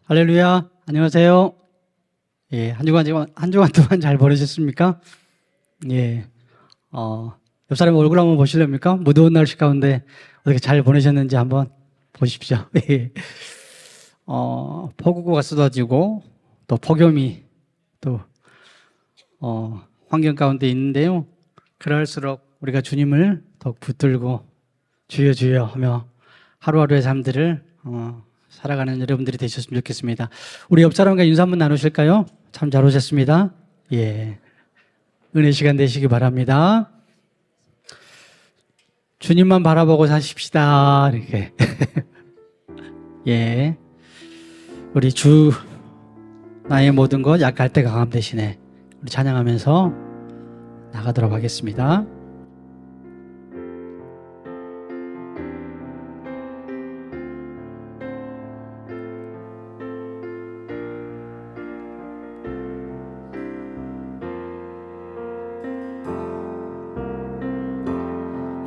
할렐루야. 안녕하세요. 예, 한 주간 동안 잘 보내셨습니까? 예, 옆 사람 얼굴 한번 보실랍니까? 무더운 날씨 가운데 어떻게 잘 보내셨는지 한번 보십시오. 예. 폭우가 쏟아지고 또 폭염이 또, 환경 가운데 있는데요. 그럴수록 우리가 주님을 더욱 붙들고 주여 주여 하며 하루하루의 삶들을, 살아가는 여러분들이 되셨으면 좋겠습니다. 우리 옆 사람과 인사 한번 나누실까요? 참 잘 오셨습니다. 예. 은혜 시간 되시기 바랍니다. 주님만 바라보고 사십시다. 이렇게. 예. 우리 주, 나의 모든 것 약할 때 강함 대신에 우리 찬양하면서 나가도록 하겠습니다.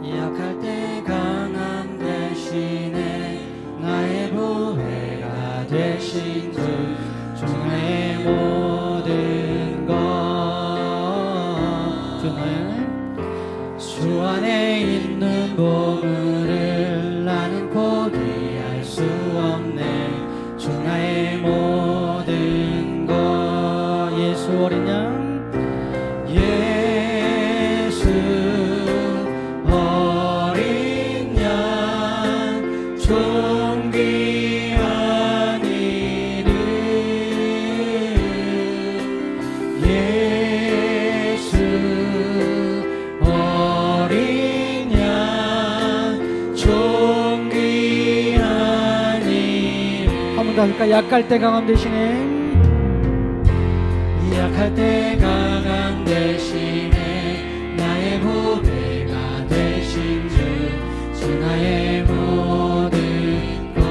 약할 때 강함 대신에 나의 보배가 되신 주 나의 모든 것 주 안에 있는 보물을 나는 포기할 수 없네. 주 나의 모든 것 예수 어린 양 예수 어린 양 존귀한 이름 예수 어린 양 존귀한 이름 한 번 더 할까? 약할 때 강함 대신에 약할 때 강함 대신에 나의 보배가 되신 주 나의 모든 것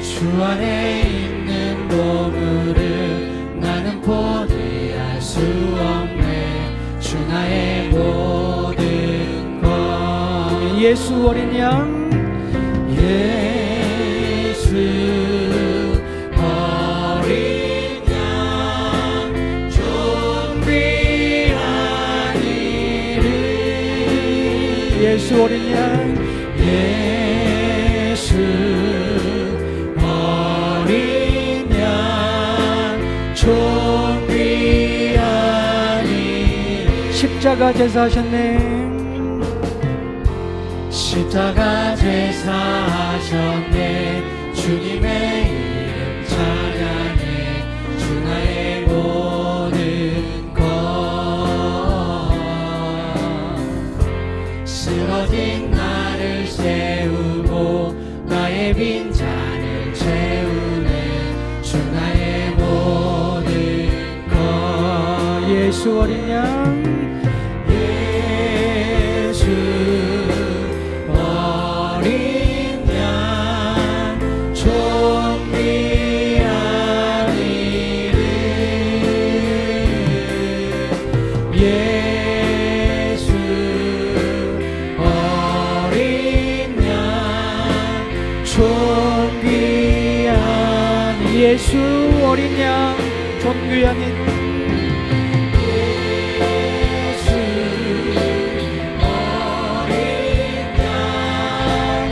주 안에 있는 보물을 나는 포기할 수 없네. 주 나의 모든 것 예수 어린 양 예수 어린 양 존귀한 이름 예수 어린 양 예수 어린 양 존귀한 이름 십자가 제사하셨네. 십자가 제사하셨네. 주님의 이름 찬양해. 주 나의 모든 것 쓰러진 나를 세우고 나의 빈잔을 채우네. 주 나의 모든 것 예수 어린 양 예수 어린 양 존귀한 이름 예수 어린 양 존귀한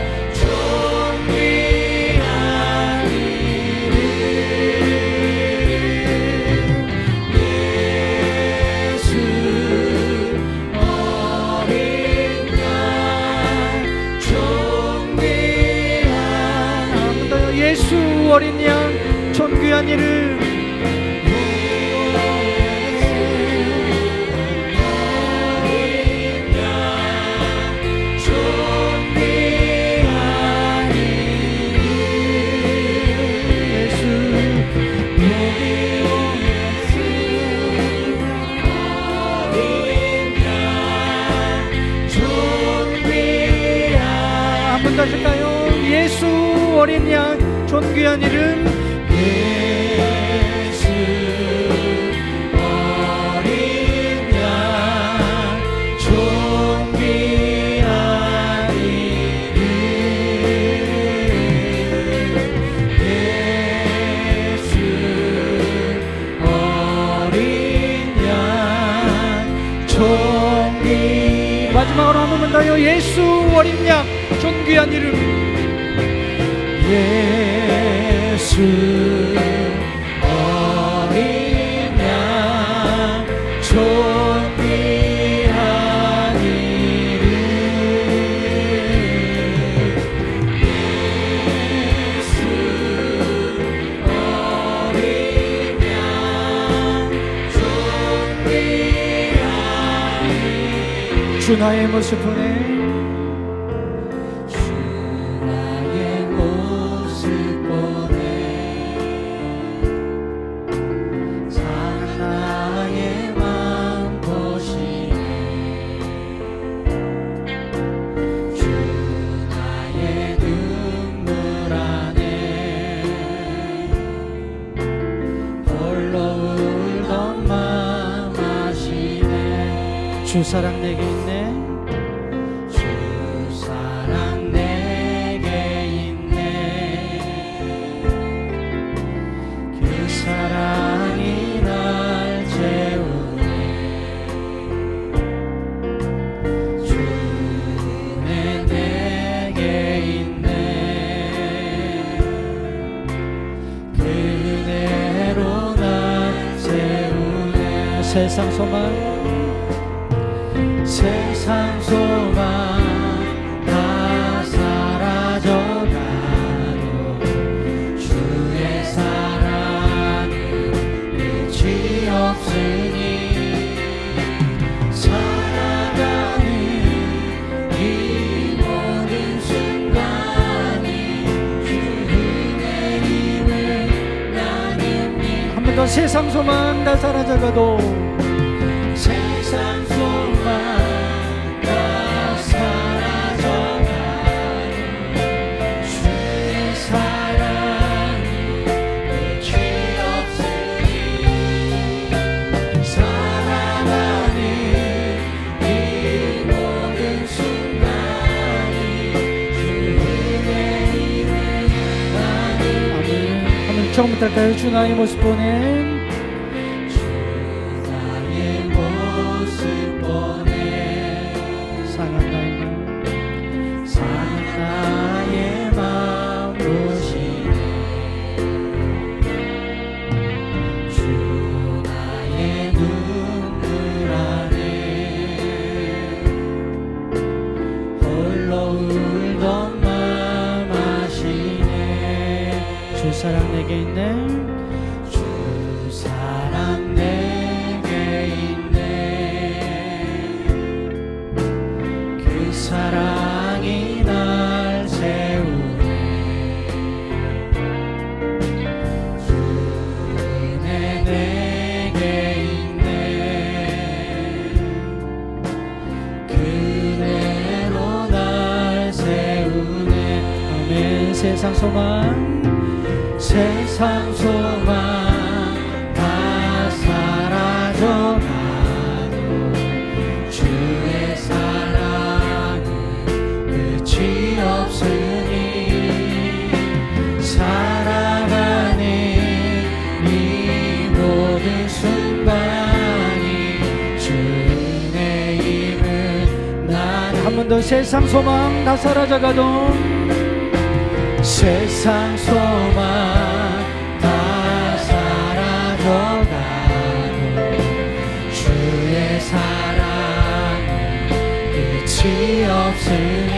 예수 어린 양 존귀한 이름 예수 어린 양 존귀한 이름 한 번 더 하실까요? 예수 어린 양 존귀한 이름 예수 어린 양 존귀한 이름 존귀. 마지막으로 한 번만 더요. 예수 어린 양 존귀한 이름. 예수 어린 양 존귀한 이름. 예수 어린 양 존귀한 이름. 주 나의 모습 보내. 주 사랑 내게 있네. 주 사랑 내게 있네. 그 사랑이 날 채우네. 주내 내게 있네. 그 은혜로 날 채우네. 세상 소망 세상 소망 다 사라져가도 주의 사랑은 끝이 없으니 살아가는 이 모든 순간이 주 은혜임을 나는 믿네. 한 번 더 세상 소망 다 사라져가도 세상 소망 처음부터 할까요? 주 나의 모습 보내. 주 나의 모습 보내. 상한 나의 마음 보시네. 주 나의 눈물 안에 홀로 울던 맘 아시네. 주 사랑 내게 있네. 주 사랑 내게 있네. 그 사랑이 날 세우네. 주 은혜 내게 있네. 그 은혜로 날 세우네. 아멘. 세상 소망 세상 소망 다 사라져가도 주의 사랑은 끝이 없으니 살아가는 이 모든 순간이 주 은혜임을 난 한 번 더 세상 소망 다 사라져가도 세상 소망 다 사라져가도 주의 사랑은 끝이 없으니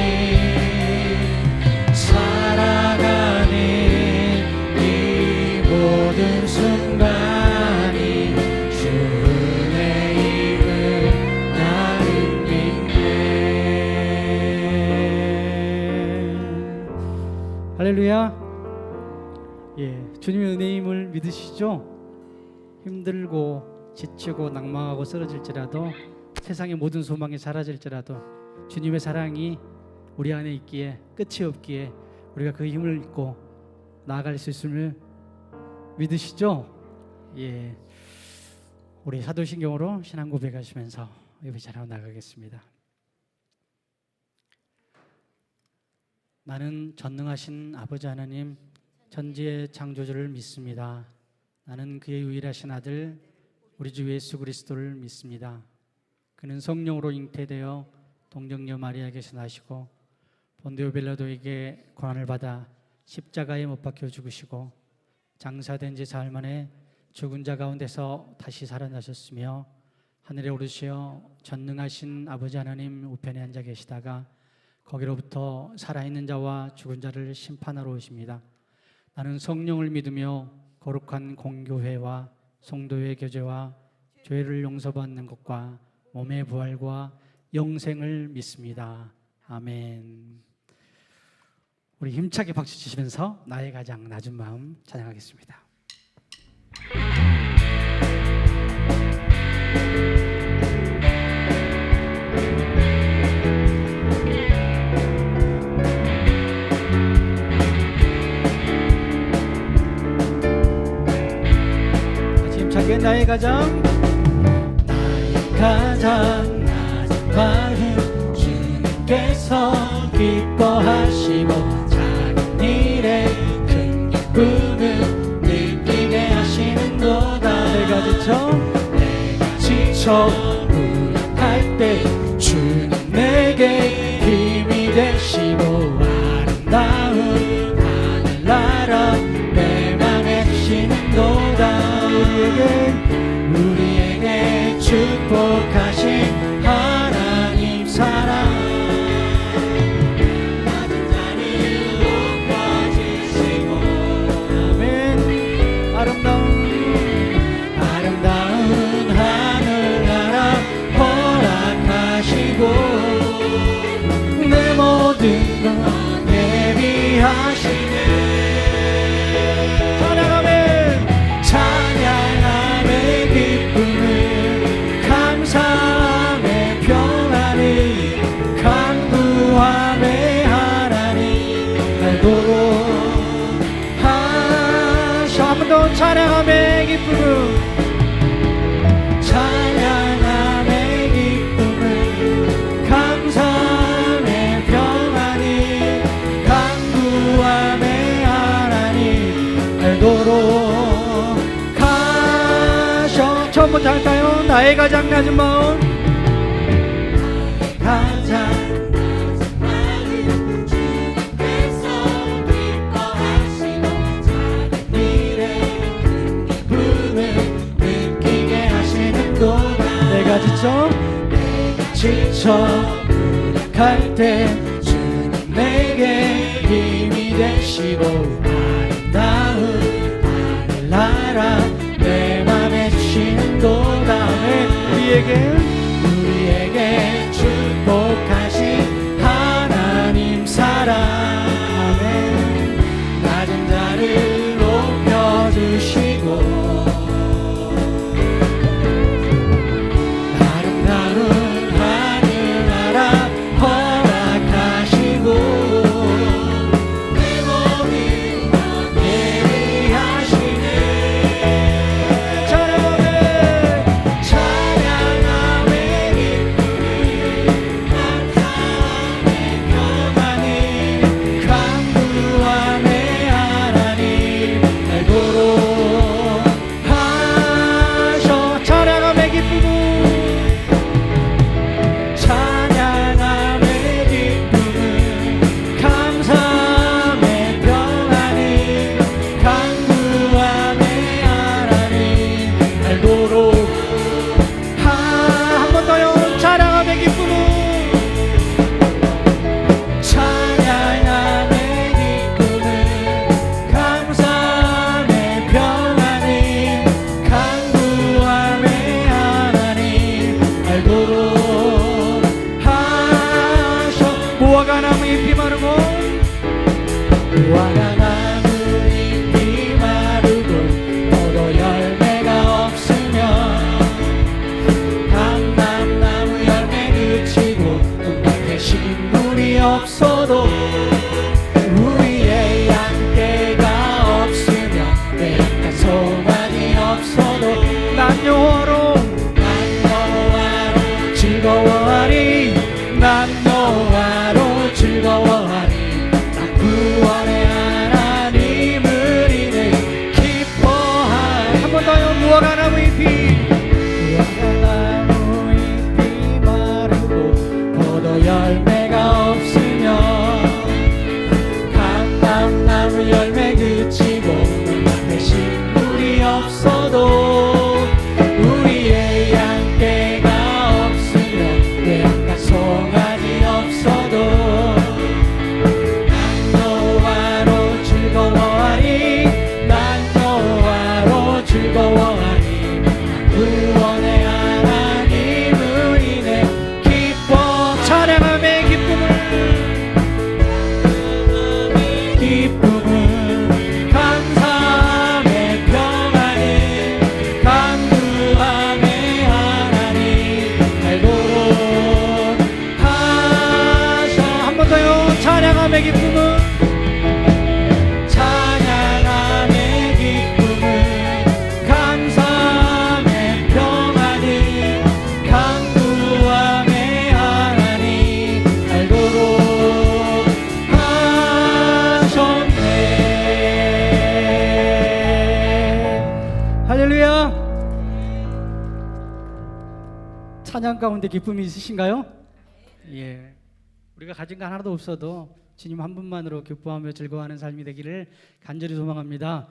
살아가는 이 모든 순간이 주 은혜임을 나는 믿네. 할렐루야. 예, 주님의 은혜임을 믿으시죠? 힘들고 지치고 낭망하고 쓰러질지라도 세상의 모든 소망이 사라질지라도 주님의 사랑이 우리 안에 있기에 끝이 없기에 우리가 그 힘을 잊고 나아갈 수 있음을 믿으시죠? 예, 우리 사도신경으로 신앙 고백하시면서 예배 잘하고 나가겠습니다. 나는 전능하신 아버지 하나님 천지의 창조주를 믿습니다. 나는 그의 유일하신 아들 우리 주 예수 그리스도를 믿습니다. 그는 성령으로 잉태되어 동정녀 마리아에게서 나시고 본디오 빌라도에게 고난을 받아 십자가에 못 박혀 죽으시고 장사된 지 사흘 만에 죽은 자 가운데서 다시 살아나셨으며 하늘에 오르시어 전능하신 아버지 하나님 우편에 앉아 계시다가 거기로부터 살아있는 자와 죽은 자를 심판하러 오십니다. 나는 성령을 믿으며 거룩한 공교회와 성도의 교제와 죄를 용서받는 것과 몸의 부활과 영생을 믿습니다. 아멘. 우리 힘차게 박수 치시면서 나의 가장 낮은 마음 찬양하겠습니다. 다시 힘차게 나의 가장 낮은 마음 주님께서 기뻐하시고 작은 일에 큰 기쁨을 느끼게 하시는도다. 내가 지쳐 무력할 때 주는 내게 힘이 되시고 아름다운 하늘나라 내 맘에 주시는도다. 우리에게 축복하신 하나님 사랑 낮은 자를 높여주시고 아멘. 아름다운 하늘나라 허락하시고 내 모든 것 예비하시네. 찬양함의 기쁨을 감사함의 평안을 간구함의 하나님 알도록 하셔. 한 번 더 찬양함의 기쁨을 감사함의 평안을 간구함의 하나님 알도록 처음부터 할까요? 나의 가장 낮은 마음 주님께서 기뻐하시고 작은 일에 큰 기쁨을 느끼게 하시는도다. 내가 지쳐 무력할 때 주는 내게 힘이 되시고 아름다운 하늘나라 내 맘에 주시는도다. 우리에게 축복하신 하나님 사랑 아멘. 낮은 자를 높여주시고 아름다운 하늘나라 허락하시고 내 모든 것 예비하시네. 무화과 나무 잎이 마르고 무화과 나무 잎이 마르고 포도 열매가 없으면 감람나무 열매 그치고 흙밭에 식물이 없어도 우리의 양떼가 없으면 내가 소망이 없어도 난 여호와로 즐거워하리. 난 여호와로 즐거워하리. 나 구원의 하나님을 이내 기뻐하리. 한 번 더요. 무화과 나무 잎이 찬양 가운데 기쁨이 있으신가요? 예. 우리가 가진 거 하나도 없어도 주님 한 분만으로 기뻐하며 즐거워하는 삶이 되기를 간절히 소망합니다.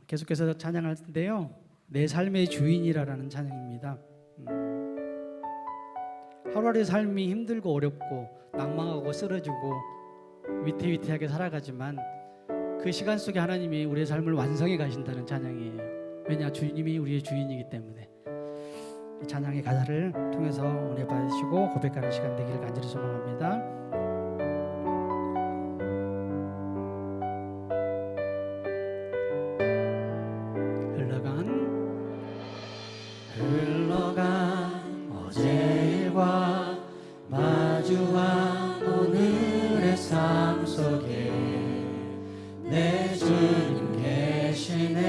계속해서 찬양할 텐데요. 내 삶의 주인이라는 찬양입니다. 하루하루의 삶이 힘들고 어렵고 낭망하고 쓰러지고 위태위태하게 살아가지만 그 시간 속에 하나님이 우리의 삶을 완성해 가신다는 찬양이에요. 왜냐? 주님이 우리의 주인이기 때문에. 찬양의 가사를 통해서 은혜 받으시고 고백하는 시간 되기를 간절히 소망합니다. 흘러간 어제 일과 마주한 오늘의 삶 속에 내 주님 계시네.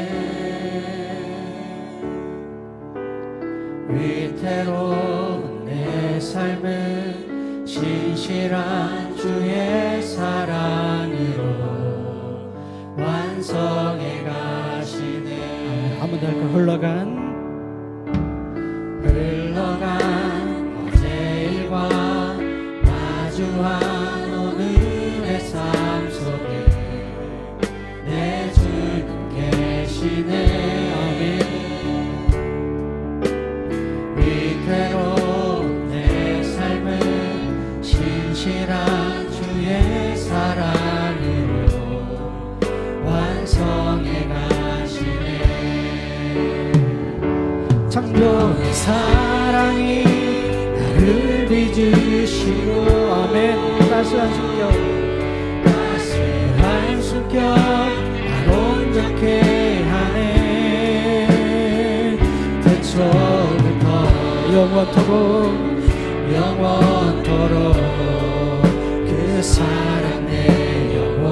위태로운 내 삶을 신실한 주의 사랑으로 완성해 가시네. 한 번 더 할까요? 흘러간 어제 일과 마주한 오늘의 삶 속에 내 주님 계시네. 아멘. 위태로운 내 삶을 신실한 주의 사랑으로 완성해 가시네. 창조의 사랑이 나를 빚으시고 아멘. 따스한 숨결 날 온전케 하네. 태초부터 영원토록 그 사랑 내 영원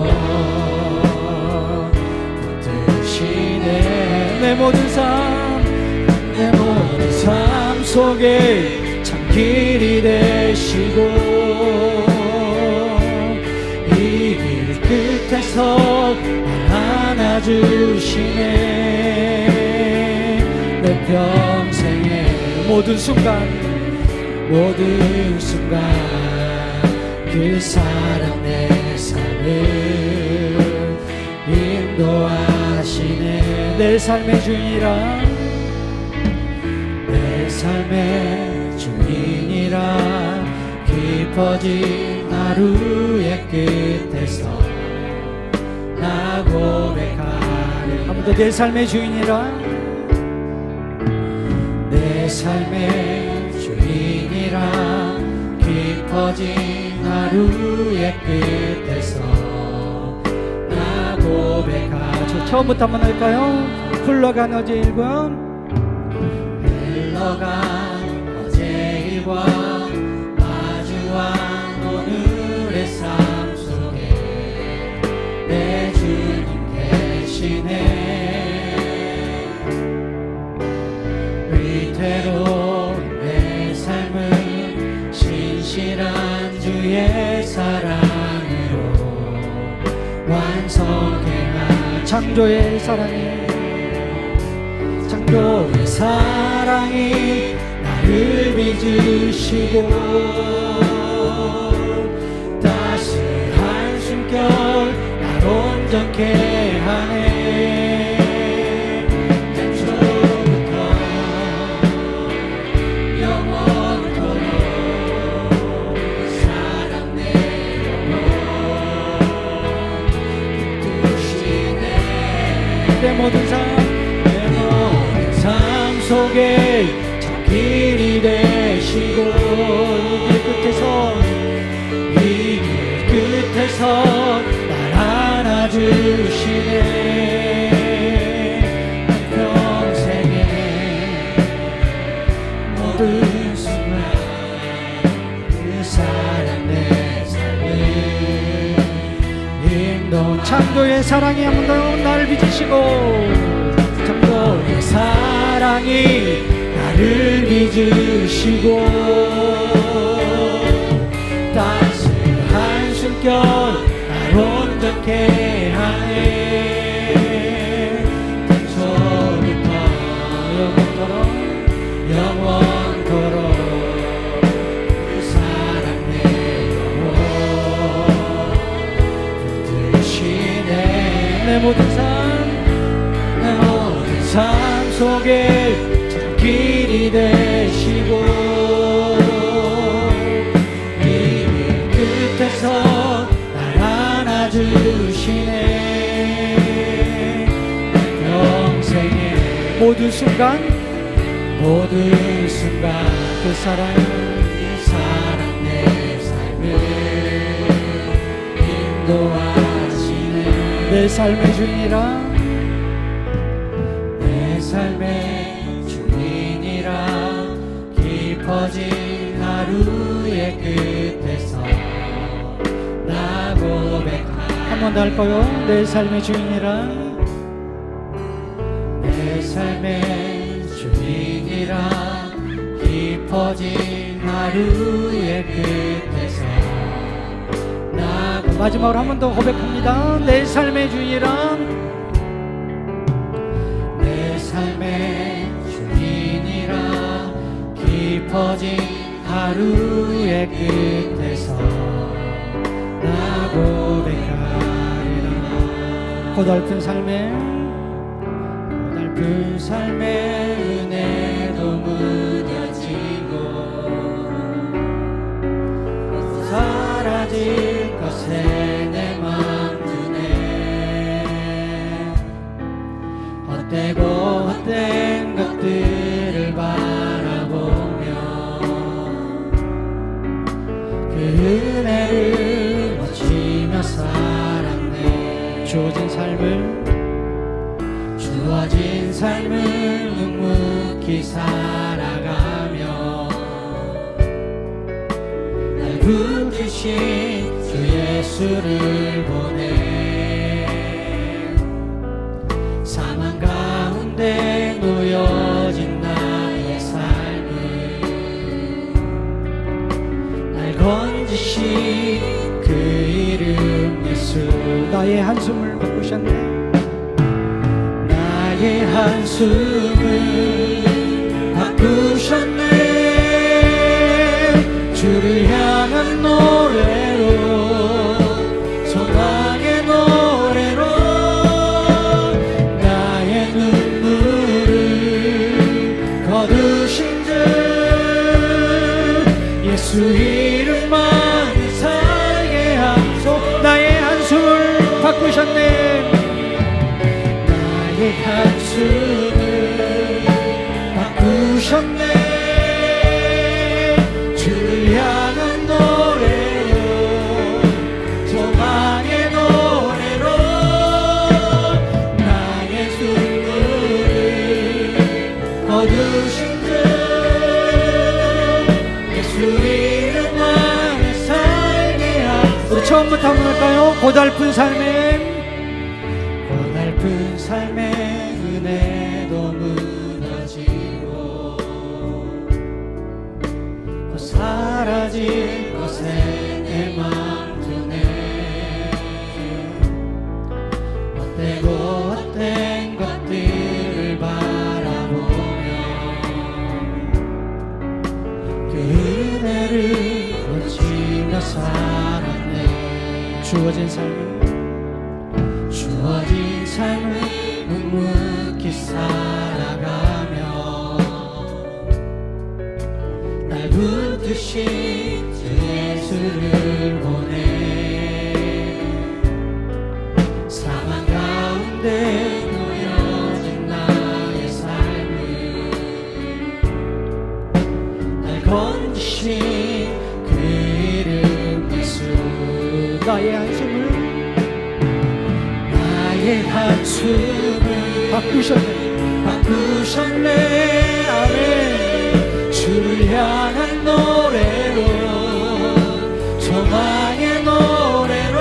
붙드시네. 내 모든 삶 속에 참 길이 되시고 이 길 끝에서 날 안아주시네. 내 평생의 모든 순간 그 사랑 내 삶을 인도하시네. 내 삶의 주인이라 깊어진 하루의 끝에서 나 고백하네. 한 번 더 내 삶의 주인이라. 내 삶의 주인이라 깊어진 하루의 끝에서 나 고백하네. 처음부터 한번 할까요? 흘러간 어제 일과 어제 일과 마주한 오늘의 삶 속에 내 주님 계시네. 위태로운 내 삶을 신실한 주의 사랑으로 완성해 가. 창조의 사랑이 나를 빚으시고 따스한 숨결 날 온전케 하네. 태초부터 영원토록 사랑 내 영원 붙드시네. 내 모든 삶 속에 참 길이 되시고 이 길 끝에서 날 안아주시네. 평생의 모든 순간 그 사랑 내 삶을 인도. 창조의 사랑이 한 번 더 나를 빚으시고 창조의 사랑이 나를 빚으시고 따스한 숨결 날 온전케 하네. 태초부터 영원토록 모든 순간 그 사랑 내 삶을 인도하시네. 내 삶의 주인이라 내 삶의 주인이라 깊어진 하루의 끝에서 나 고백하. 한 번 더 할까요? 내 삶의 주인이라 내 삶의 주인이라 깊어진 하루의 끝에서 나 마지막으로 한 번 더 고백합니다. 내 삶의 주인이라 내 삶의 주인이라 깊어진 하루의 끝에서 나 고백하리라. 고달픈 삶에 그 삶의 은혜도 무뎌지고 사라질 것에 내 맘 드네. 헛되고 헛된 것들을 바라보며 그 은혜를 놓치며 살았네. 주어진 삶을 묵묵히 살아가며 날 부르신 주 예수를 보내. 사망 가운데 놓여진 나의 삶을 날 건지신 그 이름 예수. 나의 한숨을 바꾸셨네. 나의 한숨을 바꾸셨네. 주를 향한 노래로 소망의 노래로 나의 눈물을 거두신 주 예수 이름만 살게 하소. 나의 한숨을 바꾸셨네. 나의 한숨을 바꾸셨네. 주를 향한 노래로 소망의 노래로 나의 눈물을 거두신 주 예수 이름 안에 살게 하소서. 우리 처음부터 한번 할까요? 고달픈 삶에 은혜도 무너지고 곧 사라질 것에 내 맘 두네. 헛되고 헛된 것들을 바라보며 그 은혜를 놓치며 살았네. 주어진 삶을 묵묵히 살아가며 날 붙드신 주 예수를 보내. 사망 가운데 놓여진 나의 삶을 날 건지신 그 이름 예수. 나의 한숨을 바꾸셨네. 아멘. 주를 향한 노래로 소망의 노래로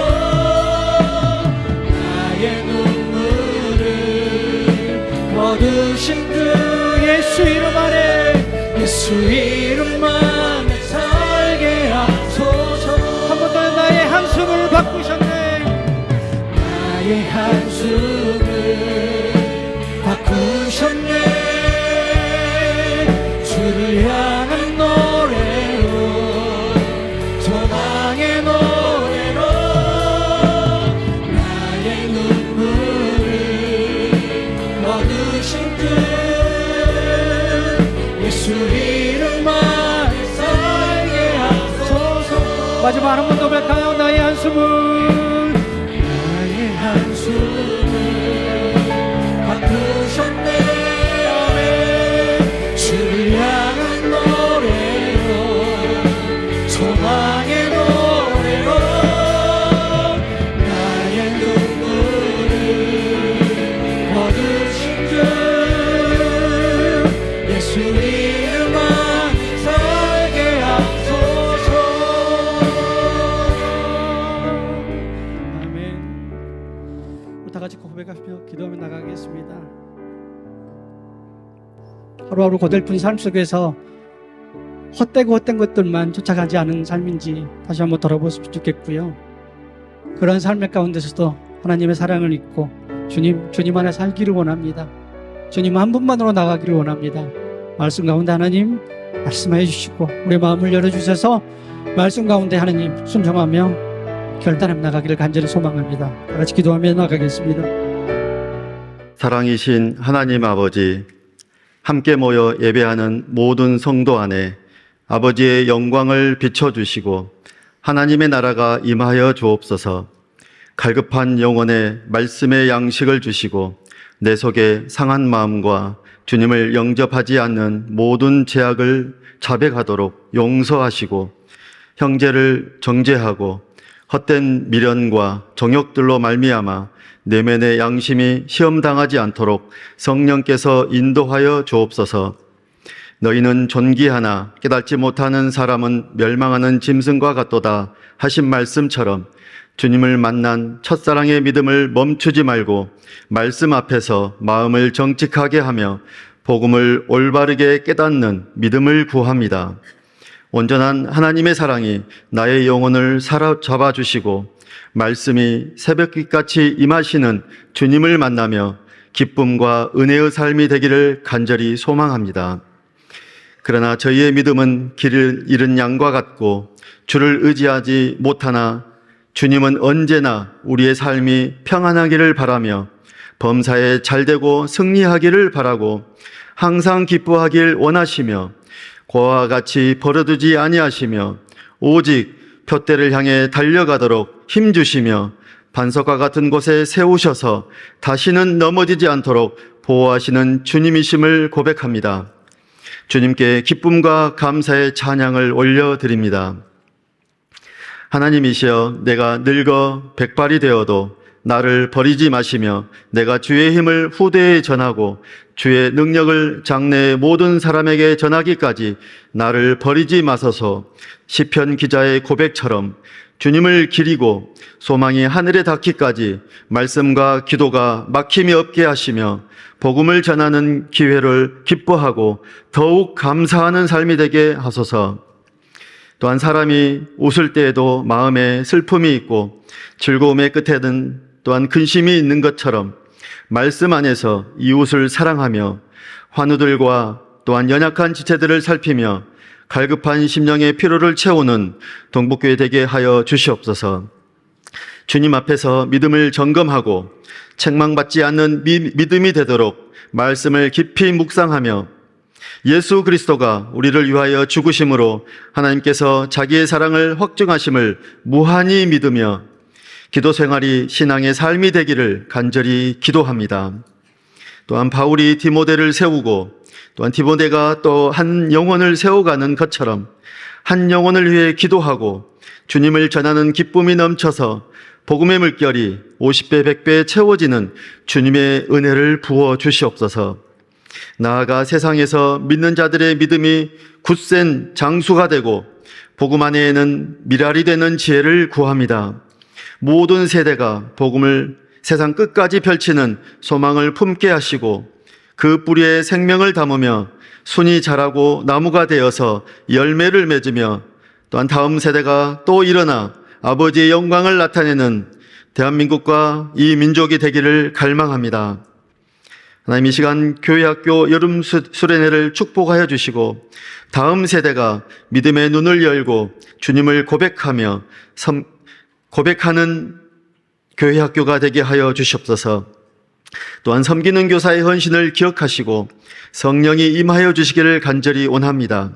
나의 눈물을 거두신 주 예수 이름 안에 예수 이름만 살게 하소서. 한 번 더 나의 한숨을 바꾸셨네. 나의 한숨을 바꾸셨네. 주를 향한 노래로 소망의 노래로 나의 눈물을 거두신 주 예수 이름만 살게 하소서. 마지막 한 번 더 볼까요? 나의 한숨을 한숨을 바꾸셨네. 아멘. 소망의 노래로 나의 눈물을 거두신 주 예수 이름만 살게 하소서. 아멘. 우리 다 같이 고백하며 기도하며 나가겠습니다. 하루하루 고달픈 삶 속에서 헛되고 헛된 것들만 쫓아가지 않은 삶인지 다시 한번 돌아보시면 좋겠고요. 그런 삶의 가운데서도 하나님의 사랑을 잊고 주님 안에 살기를 원합니다. 주님 한 분만으로 나가기를 원합니다. 말씀 가운데 하나님 말씀해 주시고 우리 마음을 열어주셔서 말씀 가운데 하나님 순종하며 결단하며 나가기를 간절히 소망합니다. 다 같이 기도하며 나가겠습니다. 사랑이신 하나님 아버지, 함께 모여 예배하는 모든 성도 안에 아버지의 영광을 비춰주시고 하나님의 나라가 임하여 주옵소서. 갈급한 영혼에 말씀의 양식을 주시고 내 속에 상한 마음과 주님을 영접하지 않는 모든 죄악을 자백하도록 용서하시고 형제를 정죄하고 헛된 미련과 정욕들로 말미암아 내면의 양심이 시험당하지 않도록 성령께서 인도하여 주옵소서. 너희는 존귀하나 깨닫지 못하는 사람은 멸망하는 짐승과 같도다 하신 말씀처럼 주님을 만난 첫사랑의 믿음을 멈추지 말고 말씀 앞에서 마음을 정직하게 하며 복음을 올바르게 깨닫는 믿음을 구합니다. 온전한 하나님의 사랑이 나의 영혼을 사로잡아 주시고 말씀이 새벽빛같이 임하시는 주님을 만나며 기쁨과 은혜의 삶이 되기를 간절히 소망합니다. 그러나 저희의 믿음은 길을 잃은 양과 같고 주를 의지하지 못하나 주님은 언제나 우리의 삶이 평안하기를 바라며 범사에 잘되고 승리하기를 바라고 항상 기뻐하길 원하시며 고아와 같이 버려두지 아니하시며 오직 푯대를 향해 달려가도록 힘주시며 반석과 같은 곳에 세우셔서 다시는 넘어지지 않도록 보호하시는 주님이심을 고백합니다. 주님께 기쁨과 감사의 찬양을 올려드립니다. 하나님이시여, 내가 늙어 백발이 되어도 나를 버리지 마시며 내가 주의 힘을 후대에 전하고 주의 능력을 장래의 모든 사람에게 전하기까지 나를 버리지 마소서. 시편 기자의 고백처럼 주님을 기리고 소망이 하늘에 닿기까지 말씀과 기도가 막힘이 없게 하시며 복음을 전하는 기회를 기뻐하고 더욱 감사하는 삶이 되게 하소서. 또한 사람이 웃을 때에도 마음에 슬픔이 있고 즐거움의 끝에는 또한 근심이 있는 것처럼 말씀 안에서 이웃을 사랑하며 환우들과 또한 연약한 지체들을 살피며 갈급한 심령의 피로를 채우는 동북교회 되게 하여 주시옵소서. 주님 앞에서 믿음을 점검하고 책망받지 않는 믿음이 되도록 말씀을 깊이 묵상하며 예수 그리스도가 우리를 위하여 죽으심으로 하나님께서 자기의 사랑을 확증하심을 무한히 믿으며 기도 생활이 신앙의 삶이 되기를 간절히 기도합니다. 또한 바울이 디모데를 세우고 또한 디모데가 또 한 영혼을 세워가는 것처럼 한 영혼을 위해 기도하고 주님을 전하는 기쁨이 넘쳐서 복음의 물결이 50배 100배 채워지는 주님의 은혜를 부어 주시옵소서. 나아가 세상에서 믿는 자들의 믿음이 굳센 장수가 되고 복음 안에는 미랄이 되는 지혜를 구합니다. 모든 세대가 복음을 세상 끝까지 펼치는 소망을 품게 하시고 그 뿌리에 생명을 담으며 순이 자라고 나무가 되어서 열매를 맺으며 또한 다음 세대가 또 일어나 아버지의 영광을 나타내는 대한민국과 이 민족이 되기를 갈망합니다. 하나님, 이 시간 교회학교 여름 수련회를 축복하여 주시고 다음 세대가 믿음의 눈을 열고 주님을 고백하며 고백하는 교회학교가 되게 하여 주시옵소서. 또한 섬기는 교사의 헌신을 기억하시고 성령이 임하여 주시기를 간절히 원합니다.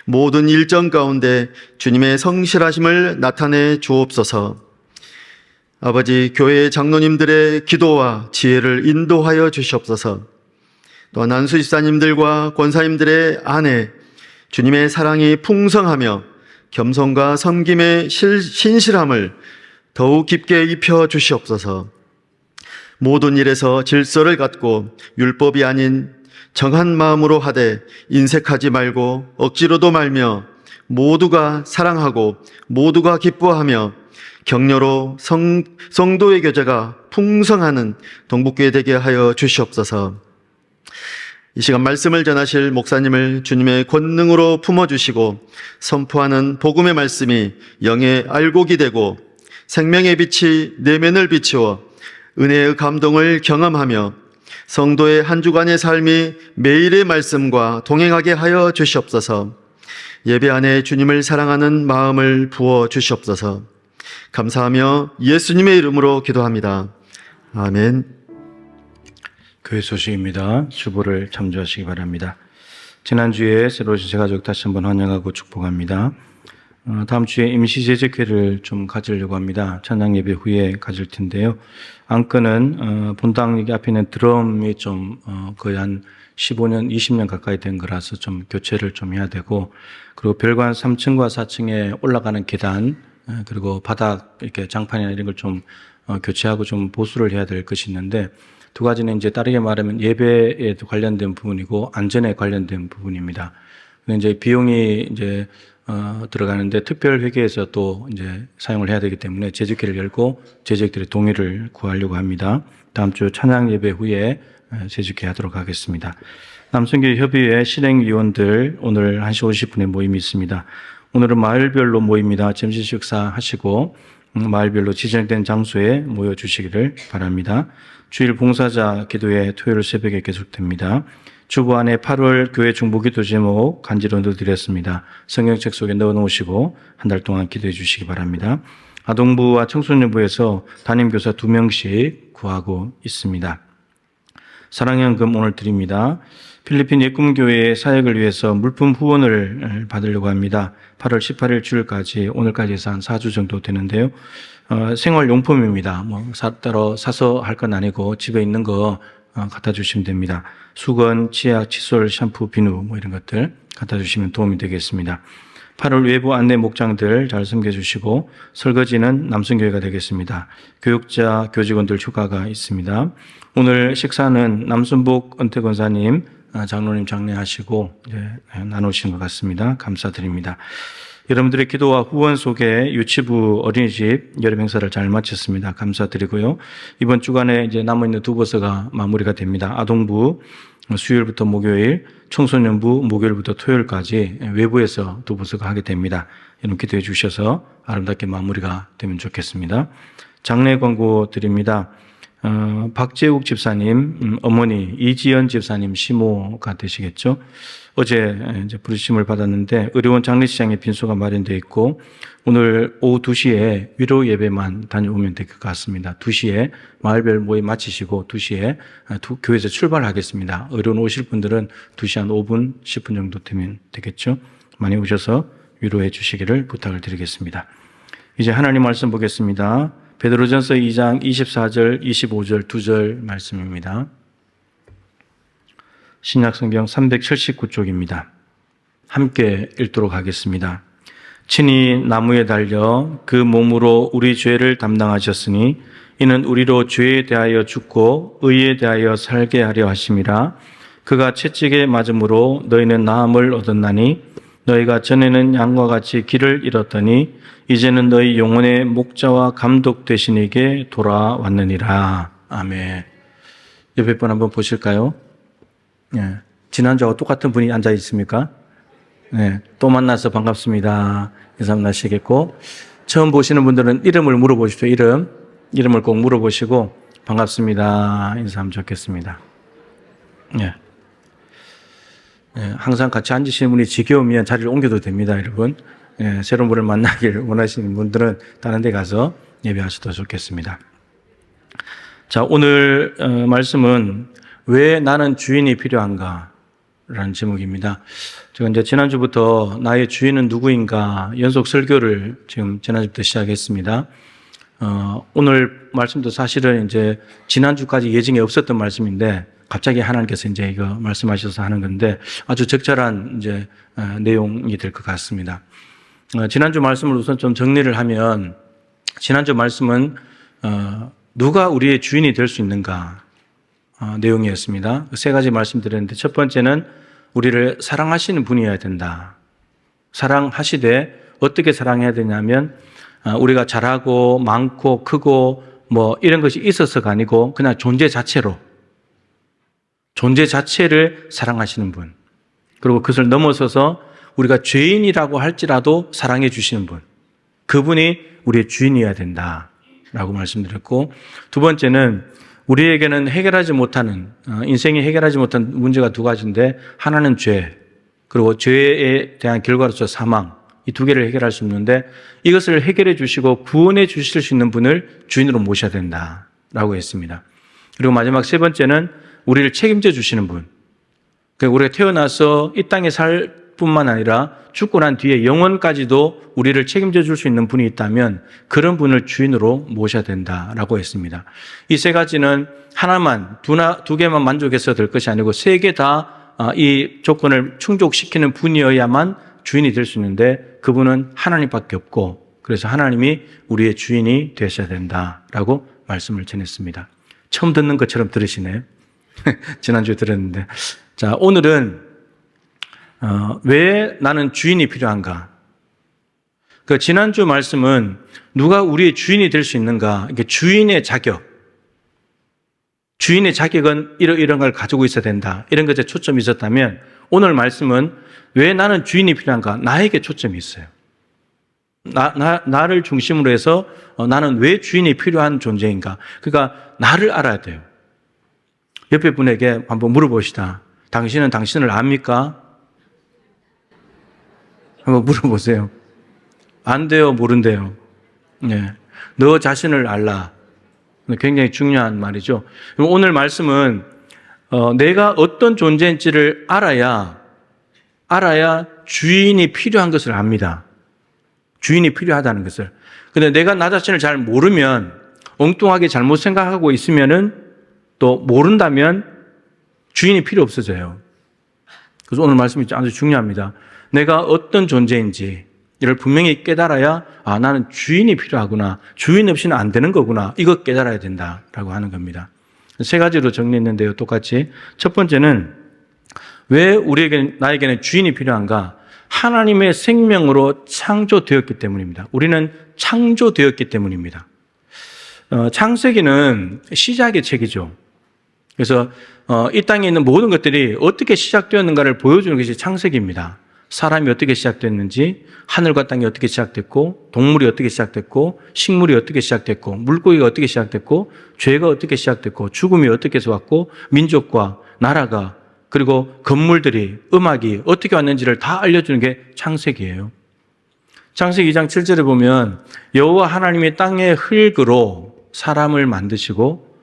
모든 일정 가운데 주님의 성실하심을 나타내 주옵소서. 아버지, 교회의 장로님들의 기도와 지혜를 인도하여 주시옵소서. 또한 안수 집사님들과 권사님들의 안에 주님의 사랑이 풍성하며 겸손과 섬김의 신실함을 더욱 깊게 입혀 주시옵소서. 모든 일에서 질서를 갖고 율법이 아닌 정한 마음으로 하되 인색하지 말고 억지로도 말며 모두가 사랑하고 모두가 기뻐하며 격려로 성도의 교제가 풍성하는 동북교회 되게 하여 주시옵소서. 이 시간 말씀을 전하실 목사님을 주님의 권능으로 품어주시고 선포하는 복음의 말씀이 영의 알곡이 되고 생명의 빛이 내면을 비추어 은혜의 감동을 경험하며 성도의 한 주간의 삶이 매일의 말씀과 동행하게 하여 주시옵소서. 예배 안에 주님을 사랑하는 마음을 부어 주시옵소서. 감사하며 예수님의 이름으로 기도합니다. 아멘. 교회 소식입니다. 주보를 참조하시기 바랍니다. 지난주에 새로 오신 새가족 다시 한번 환영하고 축복합니다. 다음 주에 임시제적회를 좀 가지려고 합니다. 찬양 예배 후에 가질 텐데요. 안건은 본당 여기 앞에 있는 드럼이 좀 거의 한 15년, 20년 가까이 된 거라서 좀 교체를 좀 해야 되고, 그리고 별관 3층과 4층에 올라가는 계단, 그리고 바닥 이렇게 장판이나 이런 걸 좀 교체하고 좀 보수를 해야 될 것이 있는데, 두 가지는 이제 다르게 말하면 예배에 관련된 부분이고 안전에 관련된 부분입니다. 근데 이제 비용이 이제 들어가는데 특별회계에서 또 이제 사용을 해야 되기 때문에 제적회를 열고 제적들의 동의를 구하려고 합니다. 다음 주 찬양 예배 후에 제적회 하도록 하겠습니다. 남성교회 협의회 실행위원들 오늘 1시 50분에 모임이 있습니다. 오늘은 마을별로 모입니다. 점심 식사 하시고 마을별로 지정된 장소에 모여 주시기를 바랍니다. 주일 봉사자 기도회 토요일 새벽에 계속됩니다. 주보 안에 8월 교회 중보기도 제목 간지로 넣어드렸습니다. 성경책 속에 넣어놓으시고 한 달 동안 기도해 주시기 바랍니다. 아동부와 청소년부에서 담임교사 2명씩 구하고 있습니다. 사랑연금 오늘 드립니다. 필리핀 예꿈교회의 사역을 위해서 물품 후원을 받으려고 합니다. 8월 18일 주일까지 오늘까지 해서 한 4주 정도 되는데요. 생활용품입니다. 따로 사서 할 건 아니고 집에 있는 거 갖다 주시면 됩니다. 수건, 치약, 칫솔, 샴푸, 비누 이런 것들 갖다 주시면 도움이 되겠습니다. 8월 외부 안내 목장들 잘 섬겨주시고 설거지는 남성교회가 되겠습니다. 교육자, 교직원들 휴가가 있습니다. 오늘 식사는 남순복 은퇴권사님, 장로님 장례하시고 나누신 것 같습니다. 감사드립니다. 여러분들의 기도와 후원 속에 유치부 어린이집 여름 행사를 잘 마쳤습니다. 감사드리고요. 이번 주간에 이제 남아있는 두 부서가 마무리가 됩니다. 아동부 수요일부터 목요일, 청소년부 목요일부터 토요일까지 외부에서 두 부서가 하게 됩니다. 여러분 기도해 주셔서 아름답게 마무리가 되면 좋겠습니다. 장례 광고 드립니다. 박재욱 집사님, 어머니 이지연 집사님 시모가 되시겠죠. 어제 이제 부르심을 받았는데 의료원 장례식장에 빈소가 마련되어 있고 오늘 오후 2시에 위로 예배만 다녀오면 될 것 같습니다. 2시에 마을별 모임 마치시고 2시에 교회에서 출발하겠습니다. 의료원 오실 분들은 2시 한 5분, 10분 정도 되면 되겠죠. 많이 오셔서 위로해 주시기를 부탁을 드리겠습니다. 이제 하나님 말씀 보겠습니다. 베드로전서 2장 24절, 25절 2절 말씀입니다. 신약성경 379쪽입니다. 함께 읽도록 하겠습니다. 친히 나무에 달려 그 몸으로 우리 죄를 담당하셨으니 이는 우리로 죄에 대하여 죽고 의에 대하여 살게 하려 하심이라. 그가 채찍에 맞음으로 너희는 나음을 얻었나니 너희가 전에는 양과 같이 길을 잃었더니 이제는 너희 영혼의 목자와 감독 되신 이에게 돌아왔느니라. 아멘. 옆에 분 한번 보실까요? 예. 지난주하고 똑같은 분이 앉아 있습니까? 네. 또 만나서 반갑습니다. 인사 나시겠고, 처음 보시는 분들은 이름을 물어보십시오. 이름을 꼭 물어보시고, 반갑습니다. 인사하면 좋겠습니다. 예. 예. 항상 같이 앉으시는 분이 지겨우면 자리를 옮겨도 됩니다, 여러분. 예. 새로운 분을 만나길 원하시는 분들은 다른 데 가서 예배하셔도 좋겠습니다. 자, 오늘 말씀은 왜 나는 주인이 필요한가? 라는 제목입니다. 제가 이제 지난주부터 나의 주인은 누구인가 연속 설교를 지금 지난주부터 시작했습니다. 오늘 말씀도 사실은 이제 지난주까지 예정에 없었던 말씀인데 갑자기 하나님께서 이제 이거 말씀하셔서 하는 건데 아주 적절한 이제 내용이 될 것 같습니다. 지난주 말씀을 우선 좀 정리를 하면, 지난주 말씀은 누가 우리의 주인이 될 수 있는가 내용이었습니다. 세 가지 말씀드렸는데, 첫 번째는 우리를 사랑하시는 분이어야 된다. 사랑하시되 어떻게 사랑해야 되냐면, 우리가 잘하고 많고 크고 뭐 이런 것이 있어서가 아니고 그냥 존재 자체로, 존재 자체를 사랑하시는 분, 그리고 그것을 넘어서서 우리가 죄인이라고 할지라도 사랑해 주시는 분, 그분이 우리의 주인이어야 된다라고 말씀드렸고, 두 번째는 우리에게는 해결하지 못하는, 인생이 해결하지 못한 문제가 두 가지인데, 하나는 죄, 그리고 죄에 대한 결과로서 사망, 이 두 개를 해결할 수 있는데, 이것을 해결해 주시고 구원해 주실 수 있는 분을 주인으로 모셔야 된다라고 했습니다. 그리고 마지막 세 번째는 우리를 책임져 주시는 분, 우리가 태어나서 이 땅에 살 뿐만 아니라 죽고 난 뒤에 영원까지도 우리를 책임져 줄 수 있는 분이 있다면 그런 분을 주인으로 모셔야 된다라고 했습니다. 이 세 가지는 하나만, 두 개만 만족해서 될 것이 아니고 세 개 다 이 조건을 충족시키는 분이어야만 주인이 될 수 있는데, 그분은 하나님밖에 없고, 그래서 하나님이 우리의 주인이 되셔야 된다라고 말씀을 전했습니다. 처음 듣는 것처럼 들으시네요. 지난주에 들었는데. 자, 오늘은 왜 나는 주인이 필요한가? 그 지난주 말씀은 누가 우리의 주인이 될 수 있는가? 이게 주인의 자격. 주인의 자격은 이런 걸 가지고 있어야 된다, 이런 것에 초점이 있었다면, 오늘 말씀은 왜 나는 주인이 필요한가? 나에게 초점이 있어요. 나를 중심으로 해서 나는 왜 주인이 필요한 존재인가? 그러니까 나를 알아야 돼요. 옆에 분에게 한번 물어보시다. 당신은 당신을 압니까? 한번 물어보세요. 안 돼요, 모른대요. 네. 너 자신을 알라. 굉장히 중요한 말이죠. 오늘 말씀은 내가 어떤 존재인지를 알아야 주인이 필요한 것을 압니다. 주인이 필요하다는 것을. 근데 내가 나 자신을 잘 모르면, 엉뚱하게 잘못 생각하고 있으면은, 또 모른다면 주인이 필요 없어져요. 그래서 오늘 말씀이 아주 중요합니다. 내가 어떤 존재인지 이를 분명히 깨달아야, 나는 주인이 필요하구나, 주인 없이는 안 되는 거구나, 이거 깨달아야 된다라고 하는 겁니다. 세 가지로 정리했는데요, 똑같이. 첫 번째는 왜 나에게는 주인이 필요한가? 하나님의 생명으로 창조되었기 때문입니다. 우리는 창조되었기 때문입니다. 창세기는 시작의 책이죠. 그래서 이 땅에 있는 모든 것들이 어떻게 시작되었는가를 보여주는 것이 창세기입니다. 사람이 어떻게 시작됐는지, 하늘과 땅이 어떻게 시작됐고, 동물이 어떻게 시작됐고, 식물이 어떻게 시작됐고, 물고기가 어떻게 시작됐고, 죄가 어떻게 시작됐고, 죽음이 어떻게 해서 왔고, 민족과 나라가, 그리고 건물들이, 음악이 어떻게 왔는지를 다 알려주는 게 창세기예요. 창세기 2장 7절에 보면 여호와 하나님이 땅의 흙으로 사람을 만드시고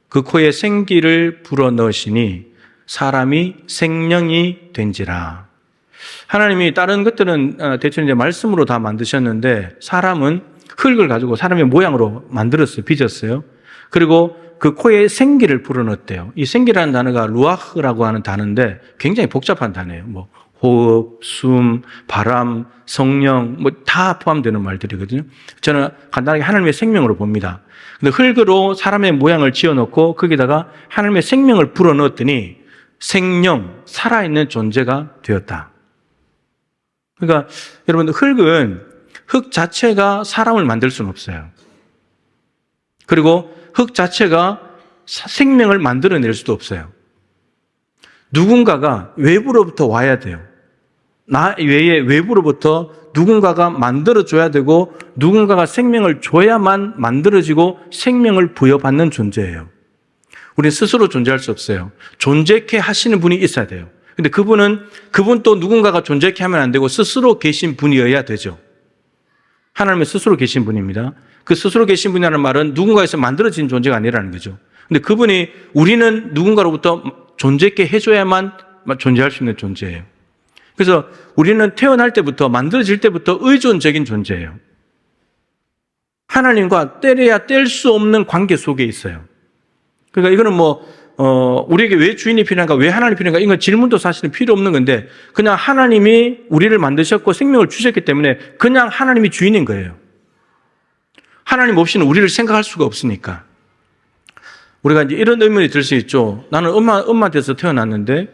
그 코에 생기를 불어넣으시니 사람이 생명이 된지라. 하나님이 다른 것들은 대충 이제 말씀으로 다 만드셨는데, 사람은 흙을 가지고 사람의 모양으로 만들었어요. 빚었어요. 그리고 그 코에 생기를 불어넣었대요. 이 생기라는 단어가 루아흐라고 하는 단어인데 굉장히 복잡한 단어예요. 뭐 호흡, 숨, 바람, 성령, 뭐 다 포함되는 말들이거든요. 저는 간단하게 하나님의 생명으로 봅니다. 근데 흙으로 사람의 모양을 지어놓고 거기다가 하나님의 생명을 불어넣었더니 생명, 살아있는 존재가 되었다. 그러니까 여러분, 흙 자체가 사람을 만들 수는 없어요. 그리고 흙 자체가 생명을 만들어낼 수도 없어요. 누군가가 외부로부터 와야 돼요. 나 외에 외부로부터 누군가가 만들어줘야 되고, 누군가가 생명을 줘야만 만들어지고 생명을 부여받는 존재예요. 우리는 스스로 존재할 수 없어요. 존재케 하시는 분이 있어야 돼요. 근데 그분 또 누군가가 존재케 하면 안 되고 스스로 계신 분이어야 되죠. 하나님은 스스로 계신 분입니다. 그 스스로 계신 분이라는 말은 누군가에서 만들어진 존재가 아니라는 거죠. 근데 그분이, 우리는 누군가로부터 존재케 해줘야만 존재할 수 있는 존재예요. 그래서 우리는 태어날 때부터, 만들어질 때부터 의존적인 존재예요. 하나님과 떼려야 뗄 수 없는 관계 속에 있어요. 그러니까 이거는 우리에게 왜 주인이 필요한가, 왜 하나님이 필요한가, 이건 질문도 사실은 필요 없는 건데, 그냥 하나님이 우리를 만드셨고 생명을 주셨기 때문에 그냥 하나님이 주인인 거예요. 하나님 없이는 우리를 생각할 수가 없으니까. 우리가 이제 이런 의문이 들 수 있죠. 나는 엄마한테서 태어났는데,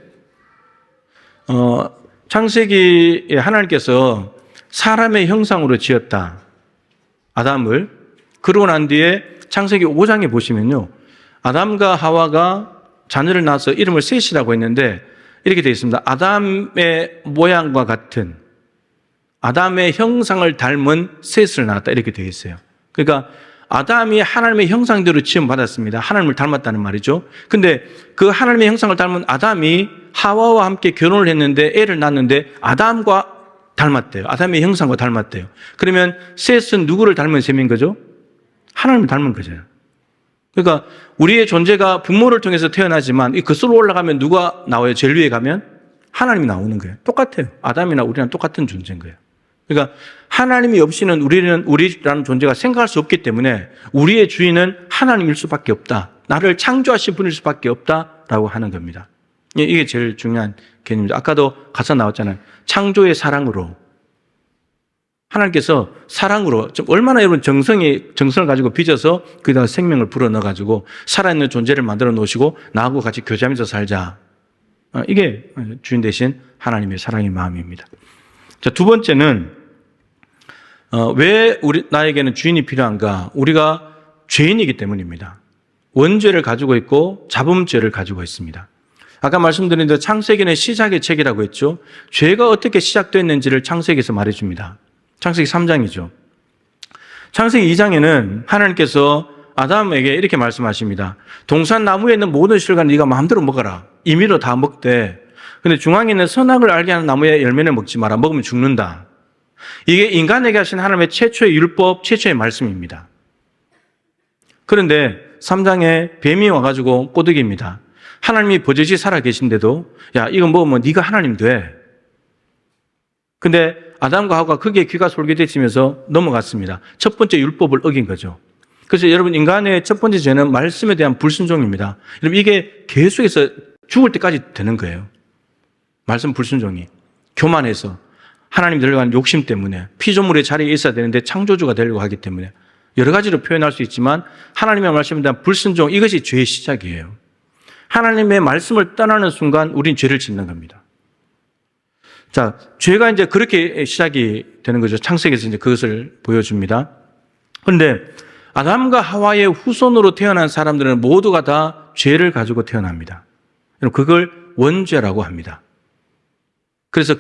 창세기에 하나님께서 사람의 형상으로 지었다. 아담을. 그러고 난 뒤에 창세기 5장에 보시면요. 아담과 하와가 자녀를 낳아서 이름을 셋이라고 했는데 이렇게 되어 있습니다. 아담의 모양과 같은 아담의 형상을 닮은 셋을 낳았다. 이렇게 되어 있어요. 그러니까 아담이 하나님의 형상대로 지음받았습니다. 하나님을 닮았다는 말이죠. 근데 그 하나님의 형상을 닮은 아담이 하와와 함께 결혼을 했는데 애를 낳았는데 아담과 닮았대요. 아담의 형상과 닮았대요. 그러면 셋은 누구를 닮은 셈인 거죠? 하나님을 닮은 거죠. 그러니까 우리의 존재가 부모를 통해서 태어나지만 이 겉으로 올라가면 누가 나와요? 제일 위에 가면 하나님이 나오는 거예요. 똑같아요. 아담이나 우리랑 똑같은 존재인 거예요. 그러니까 하나님이 없이는 우리라는 존재가 생각할 수 없기 때문에 우리의 주인은 하나님일 수밖에 없다. 나를 창조하신 분일 수밖에 없다라고 하는 겁니다. 이게 제일 중요한 개념입니다. 아까도 가사 나왔잖아요. 창조의 사랑으로. 하나님께서 사랑으로 얼마나 여러분 정성을 가지고 빚어서 거기다가 생명을 불어넣어가지고 살아있는 존재를 만들어 놓으시고 나하고 같이 교제하면서 살자. 이게 주인 대신 하나님의 사랑의 마음입니다. 자, 두 번째는 왜 나에게는 주인이 필요한가? 우리가 죄인이기 때문입니다. 원죄를 가지고 있고 자범죄를 가지고 있습니다. 아까 말씀드린 대로 창세기는 시작의 책이라고 했죠. 죄가 어떻게 시작됐는지를 창세기에서 말해줍니다. 창세기 3장이죠. 창세기 2장에는 하나님께서 아담에게 이렇게 말씀하십니다. 동산 나무에 있는 모든 실과는 네가 마음대로 먹어라. 임의로 다 먹되. 근데 중앙에 있는 선악을 알게 하는 나무의 열매는 먹지 마라. 먹으면 죽는다. 이게 인간에게 하신 하나님의 최초의 율법, 최초의 말씀입니다. 그런데 3장에 뱀이 와가지고 꼬드깁니다. 하나님이 버젓이 살아계신데도 야, 이거 먹으면 네가 하나님 돼. 근데 아담과 하와가 거기에 귀가 솔깃해지면서 넘어갔습니다. 첫 번째 율법을 어긴 거죠. 그래서 여러분 인간의 첫 번째 죄는 말씀에 대한 불순종입니다. 여러분 이게 계속해서 죽을 때까지 되는 거예요. 말씀 불순종이. 교만해서 하나님 되려고 하는 욕심 때문에 피조물의 자리에 있어야 되는데 창조주가 되려고 하기 때문에 여러 가지로 표현할 수 있지만 하나님의 말씀에 대한 불순종, 이것이 죄의 시작이에요. 하나님의 말씀을 떠나는 순간 우린 죄를 짓는 겁니다. 자, 죄가 이제 그렇게 시작이 되는 거죠. 창세기에서 이제 그것을 보여줍니다. 그런데 아담과 하와의 후손으로 태어난 사람들은 모두가 다 죄를 가지고 태어납니다. 그걸 원죄라고 합니다. 그래서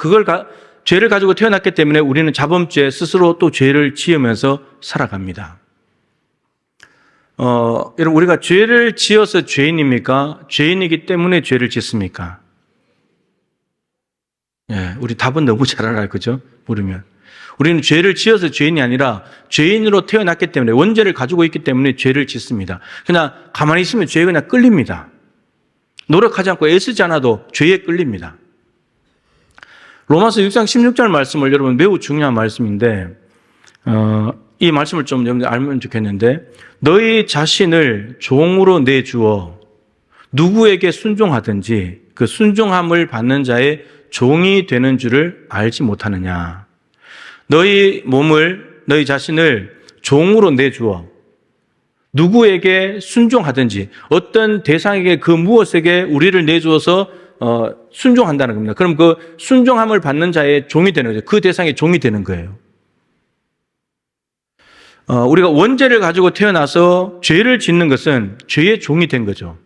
죄를 가지고 태어났기 때문에 우리는 자범죄, 스스로 또 죄를 지으면서 살아갑니다. 여러분, 우리가 죄를 지어서 죄인입니까? 죄인이기 때문에 죄를 짓습니까? 예, 우리 답은 너무 잘 알아요. 그죠? 모르면. 우리는 죄를 지어서 죄인이 아니라 죄인으로 태어났기 때문에 원죄를 가지고 있기 때문에 죄를 짓습니다. 그냥 가만히 있으면 죄에 그냥 끌립니다. 노력하지 않고 애쓰지 않아도 죄에 끌립니다. 로마서 6장 16절 말씀을 여러분 매우 중요한 말씀인데 이 말씀을 좀 여러분들 알면 좋겠는데 너희 자신을 종으로 내주어 누구에게 순종하든지 그 순종함을 받는 자의 종이 되는 줄을 알지 못하느냐. 너희 자신을 종으로 내주어 누구에게 순종하든지 어떤 대상에게 그 무엇에게 우리를 내주어서 순종한다는 겁니다. 그럼 그 순종함을 받는 자의 종이 되는 거죠. 그 대상의 종이 되는 거예요. 우리가 원죄를 가지고 태어나서 죄를 짓는 것은 죄의 종이 된 거죠.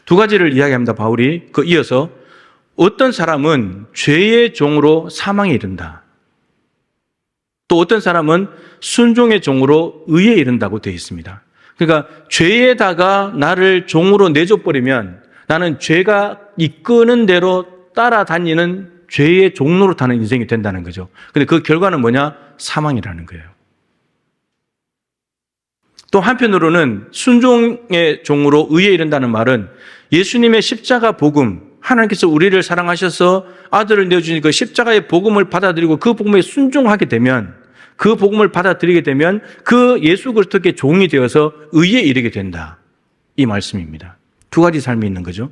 두 가지를 이야기합니다. 바울이 이어서 어떤 사람은 죄의 종으로 사망에 이른다. 또 어떤 사람은 순종의 종으로 의에 이른다고 되어 있습니다. 그러니까 죄에다가 나를 종으로 내줘버리면 나는 죄가 이끄는 대로 따라다니는 죄의 종로로 타는 인생이 된다는 거죠. 근데 그 결과는 뭐냐? 사망이라는 거예요. 또 한편으로는 순종의 종으로 의에 이른다는 말은 예수님의 십자가 복음, 하나님께서 우리를 사랑하셔서 아들을 내어주신 그 십자가의 복음을 받아들이고 그 복음에 순종하게 되면, 그 복음을 받아들이게 되면 그 예수 그리스도께 종이 되어서 의에 이르게 된다. 이 말씀입니다. 두 가지 삶이 있는 거죠.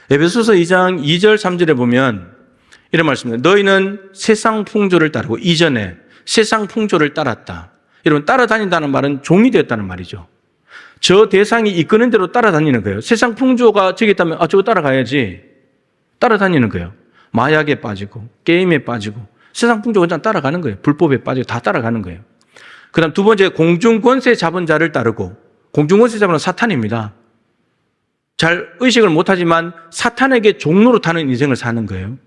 에베소서 2장 2절 3절에 보면 이런 말씀입니다. 너희는 세상 풍조를 따르고 이전에 세상 풍조를 따랐다. 여러분, 따라다닌다는 말은 종이 되었다는 말이죠. 저 대상이 이끄는 대로 따라다니는 거예요. 세상 풍조가 저기 있다면 저거 따라가야지. 따라다니는 거예요. 마약에 빠지고 게임에 빠지고 세상 풍조가 그냥 따라가는 거예요. 불법에 빠지고 다 따라가는 거예요. 그 다음 두 번째, 공중권세 잡은 자를 따르고, 공중권세 잡은 사탄입니다. 잘 의식을 못하지만 사탄에게 종로로 타는 인생을 사는 거예요.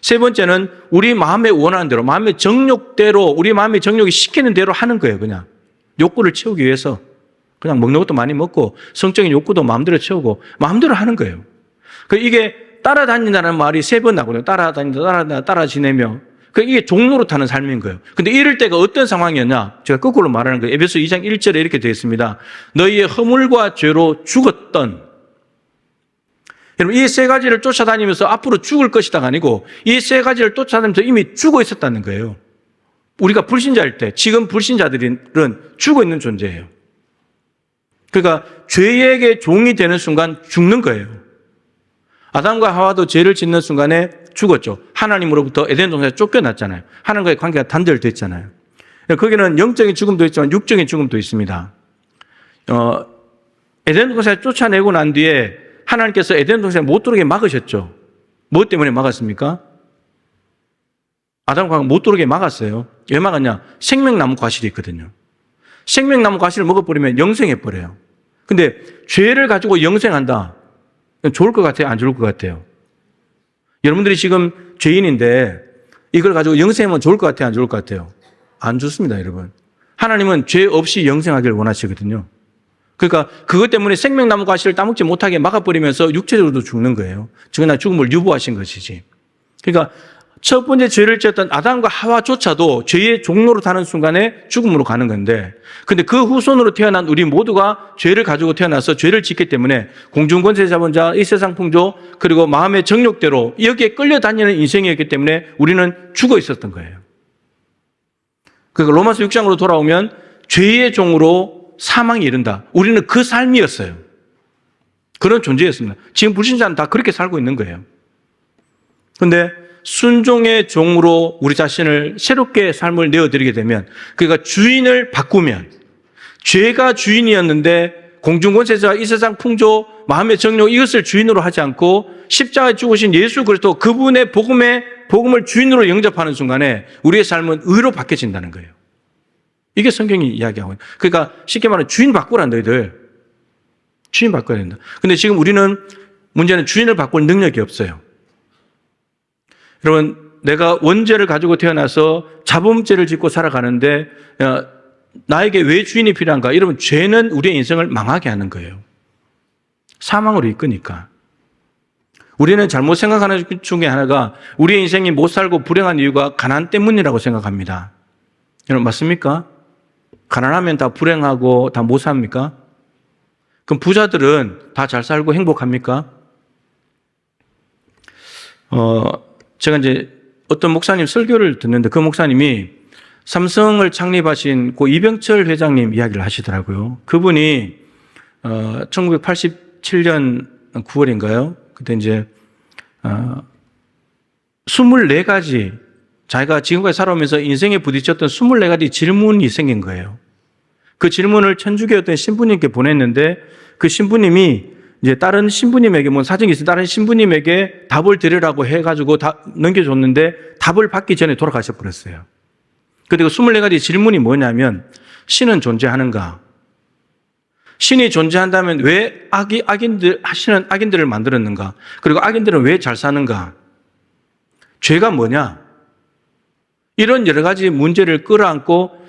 세 번째는 우리 마음에 원하는 대로, 마음의 정욕대로, 우리 마음의 정욕이 시키는 대로 하는 거예요. 그냥 욕구를 채우기 위해서 그냥 먹는 것도 많이 먹고 성적인 욕구도 마음대로 채우고 마음대로 하는 거예요. 이게 따라다닌다는 말이 세 번 나거든요. 따라다닌다, 따라 지내며. 이게 종로로 타는 삶인 거예요. 근데 이럴 때가 어떤 상황이었냐? 제가 거꾸로 말하는 거예요. 에베소 2장 1절에 이렇게 되어 있습니다. 너희의 허물과 죄로 죽었던. 여러분, 이 세 가지를 쫓아다니면서 앞으로 죽을 것이다가 아니고 이 세 가지를 쫓아다니면서 이미 죽어 있었다는 거예요. 우리가 불신자일 때, 지금 불신자들은 죽어 있는 존재예요. 그러니까 죄에게 종이 되는 순간 죽는 거예요. 아담과 하와도 죄를 짓는 순간에 죽었죠. 하나님으로부터 에덴 동산에 쫓겨났잖아요. 하나님과의 관계가 단절됐잖아요. 거기는 영적인 죽음도 있지만 육적인 죽음도 있습니다. 에덴 동산에 쫓아내고 난 뒤에 하나님께서 에덴 동산에 못 들어오게 막으셨죠. 뭐 때문에 막았습니까? 아담과 하와가 못 들어오게 막았어요. 왜 막았냐? 생명나무 과실이 있거든요. 생명나무 과실을 먹어버리면 영생해버려요. 근데 죄를 가지고 영생한다. 좋을 것 같아요? 안 좋을 것 같아요? 여러분들이 지금 죄인인데 이걸 가지고 영생하면 좋을 것 같아요? 안 좋을 것 같아요? 안 좋습니다, 여러분. 하나님은 죄 없이 영생하기를 원하시거든요. 그러니까 그것 때문에 생명나무 과실을 따먹지 못하게 막아버리면서 육체적으로도 죽는 거예요. 즉나 죽음을 유보하신 것이지. 그러니까 첫 번째 죄를 지었던 아담과 하와조차도 죄의 종로로 타는 순간에 죽음으로 가는 건데, 근데 그 후손으로 태어난 우리 모두가 죄를 가지고 태어나서 죄를 짓기 때문에 공중권세 잡은 자, 이 세상 풍조, 그리고 마음의 정욕대로 여기에 끌려다니는 인생이었기 때문에 우리는 죽어 있었던 거예요. 그러니까 로마서 6장으로 돌아오면 죄의 종으로 사망이 이른다. 우리는 그 삶이었어요. 그런 존재였습니다. 지금 불신자는 다 그렇게 살고 있는 거예요. 그런데 순종의 종으로 우리 자신을 새롭게 삶을 내어드리게 되면, 그러니까 주인을 바꾸면, 죄가 주인이었는데 공중권세자, 이 세상 풍조, 마음의 정욕 이것을 주인으로 하지 않고 십자가에 죽으신 예수 그리스도 그분의 복음을 주인으로 영접하는 순간에 우리의 삶은 의로 바뀌어진다는 거예요. 이게 성경이 이야기하고 있는. 그러니까 쉽게 말하면 주인 바꾸라, 너희들. 주인 바꿔야 된다. 근데 지금 우리는 문제는 주인을 바꿀 능력이 없어요. 여러분, 내가 원죄를 가지고 태어나서 자범죄를 짓고 살아가는데 나에게 왜 주인이 필요한가? 여러분, 죄는 우리의 인생을 망하게 하는 거예요. 사망으로 이끄니까. 우리는 잘못 생각하는 중에 하나가 우리의 인생이 못 살고 불행한 이유가 가난 때문이라고 생각합니다. 여러분, 맞습니까? 가난하면 다 불행하고 다 못 삽니까? 그럼 부자들은 다 잘 살고 행복합니까? 제가 이제 어떤 목사님 설교를 듣는데 그 목사님이 삼성을 창립하신 고 이병철 회장님 이야기를 하시더라고요. 그분이 1987년 9월인가요? 그때 이제 24가지 자기가 지금까지 살아오면서 인생에 부딪혔던 24가지 질문이 생긴 거예요. 그 질문을 천주교 어떤 신부님께 보냈는데 그 신부님이 이제 다른 신부님에게 사정이 있어요. 다른 신부님에게 답을 드리라고 해가지고 넘겨줬는데 답을 받기 전에 돌아가셔 버렸어요. 그리고 24가지 질문이 뭐냐면, 신은 존재하는가? 신이 존재한다면 왜 신은 악인들을 만들었는가? 그리고 악인들은 왜 잘 사는가? 죄가 뭐냐? 이런 여러 가지 문제를 끌어안고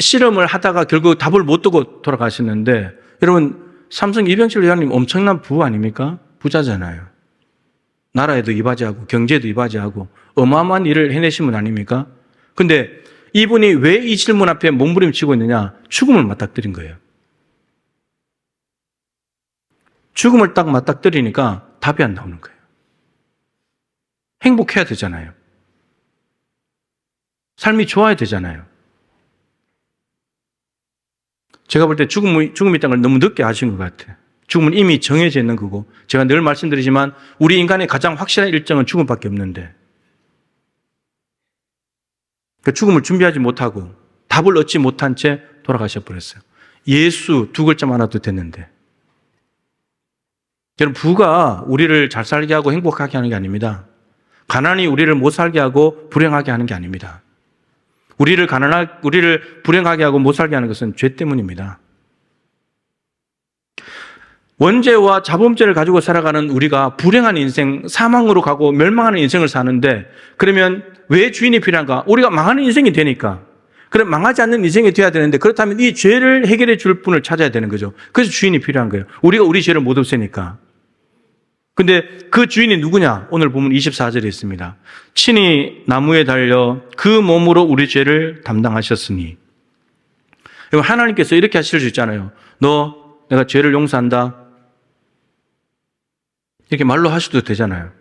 실험을 하다가 결국 답을 못 두고 돌아가셨는데, 여러분, 삼성 이병철 회장님 엄청난 부부 아닙니까? 부자잖아요. 나라에도 이바지하고 경제에도 이바지하고 어마어마한 일을 해내신 분 아닙니까? 근데 이분이 왜 이 질문 앞에 몸부림치고 있느냐? 죽음을 맞닥뜨린 거예요. 죽음을 딱 맞닥뜨리니까 답이 안 나오는 거예요. 행복해야 되잖아요. 삶이 좋아야 되잖아요. 제가 볼 때 죽음이 있다는 걸 너무 늦게 아신 것 같아요. 죽음은 이미 정해져 있는 거고, 제가 늘 말씀드리지만 우리 인간의 가장 확실한 일정은 죽음밖에 없는데, 그 죽음을 준비하지 못하고 답을 얻지 못한 채 돌아가셔 버렸어요. 예수 두 글자만 알아도 됐는데. 여러분, 부가 우리를 잘 살게 하고 행복하게 하는 게 아닙니다. 가난이 우리를 못 살게 하고 불행하게 하는 게 아닙니다. 우리를 불행하게 하고 못 살게 하는 것은 죄 때문입니다. 원죄와 자범죄를 가지고 살아가는 우리가 불행한 인생, 사망으로 가고 멸망하는 인생을 사는데, 그러면 왜 주인이 필요한가? 우리가 망하는 인생이 되니까. 그럼 망하지 않는 인생이 돼야 되는데, 그렇다면 이 죄를 해결해 줄 분을 찾아야 되는 거죠. 그래서 주인이 필요한 거예요. 우리가 우리 죄를 못 없애니까. 근데 그 주인이 누구냐? 오늘 보면 24절에 있습니다. 친히 나무에 달려 그 몸으로 우리 죄를 담당하셨으니. 하나님께서 이렇게 하실 수 있잖아요. 내가 죄를 용서한다. 이렇게 말로 하셔도 되잖아요.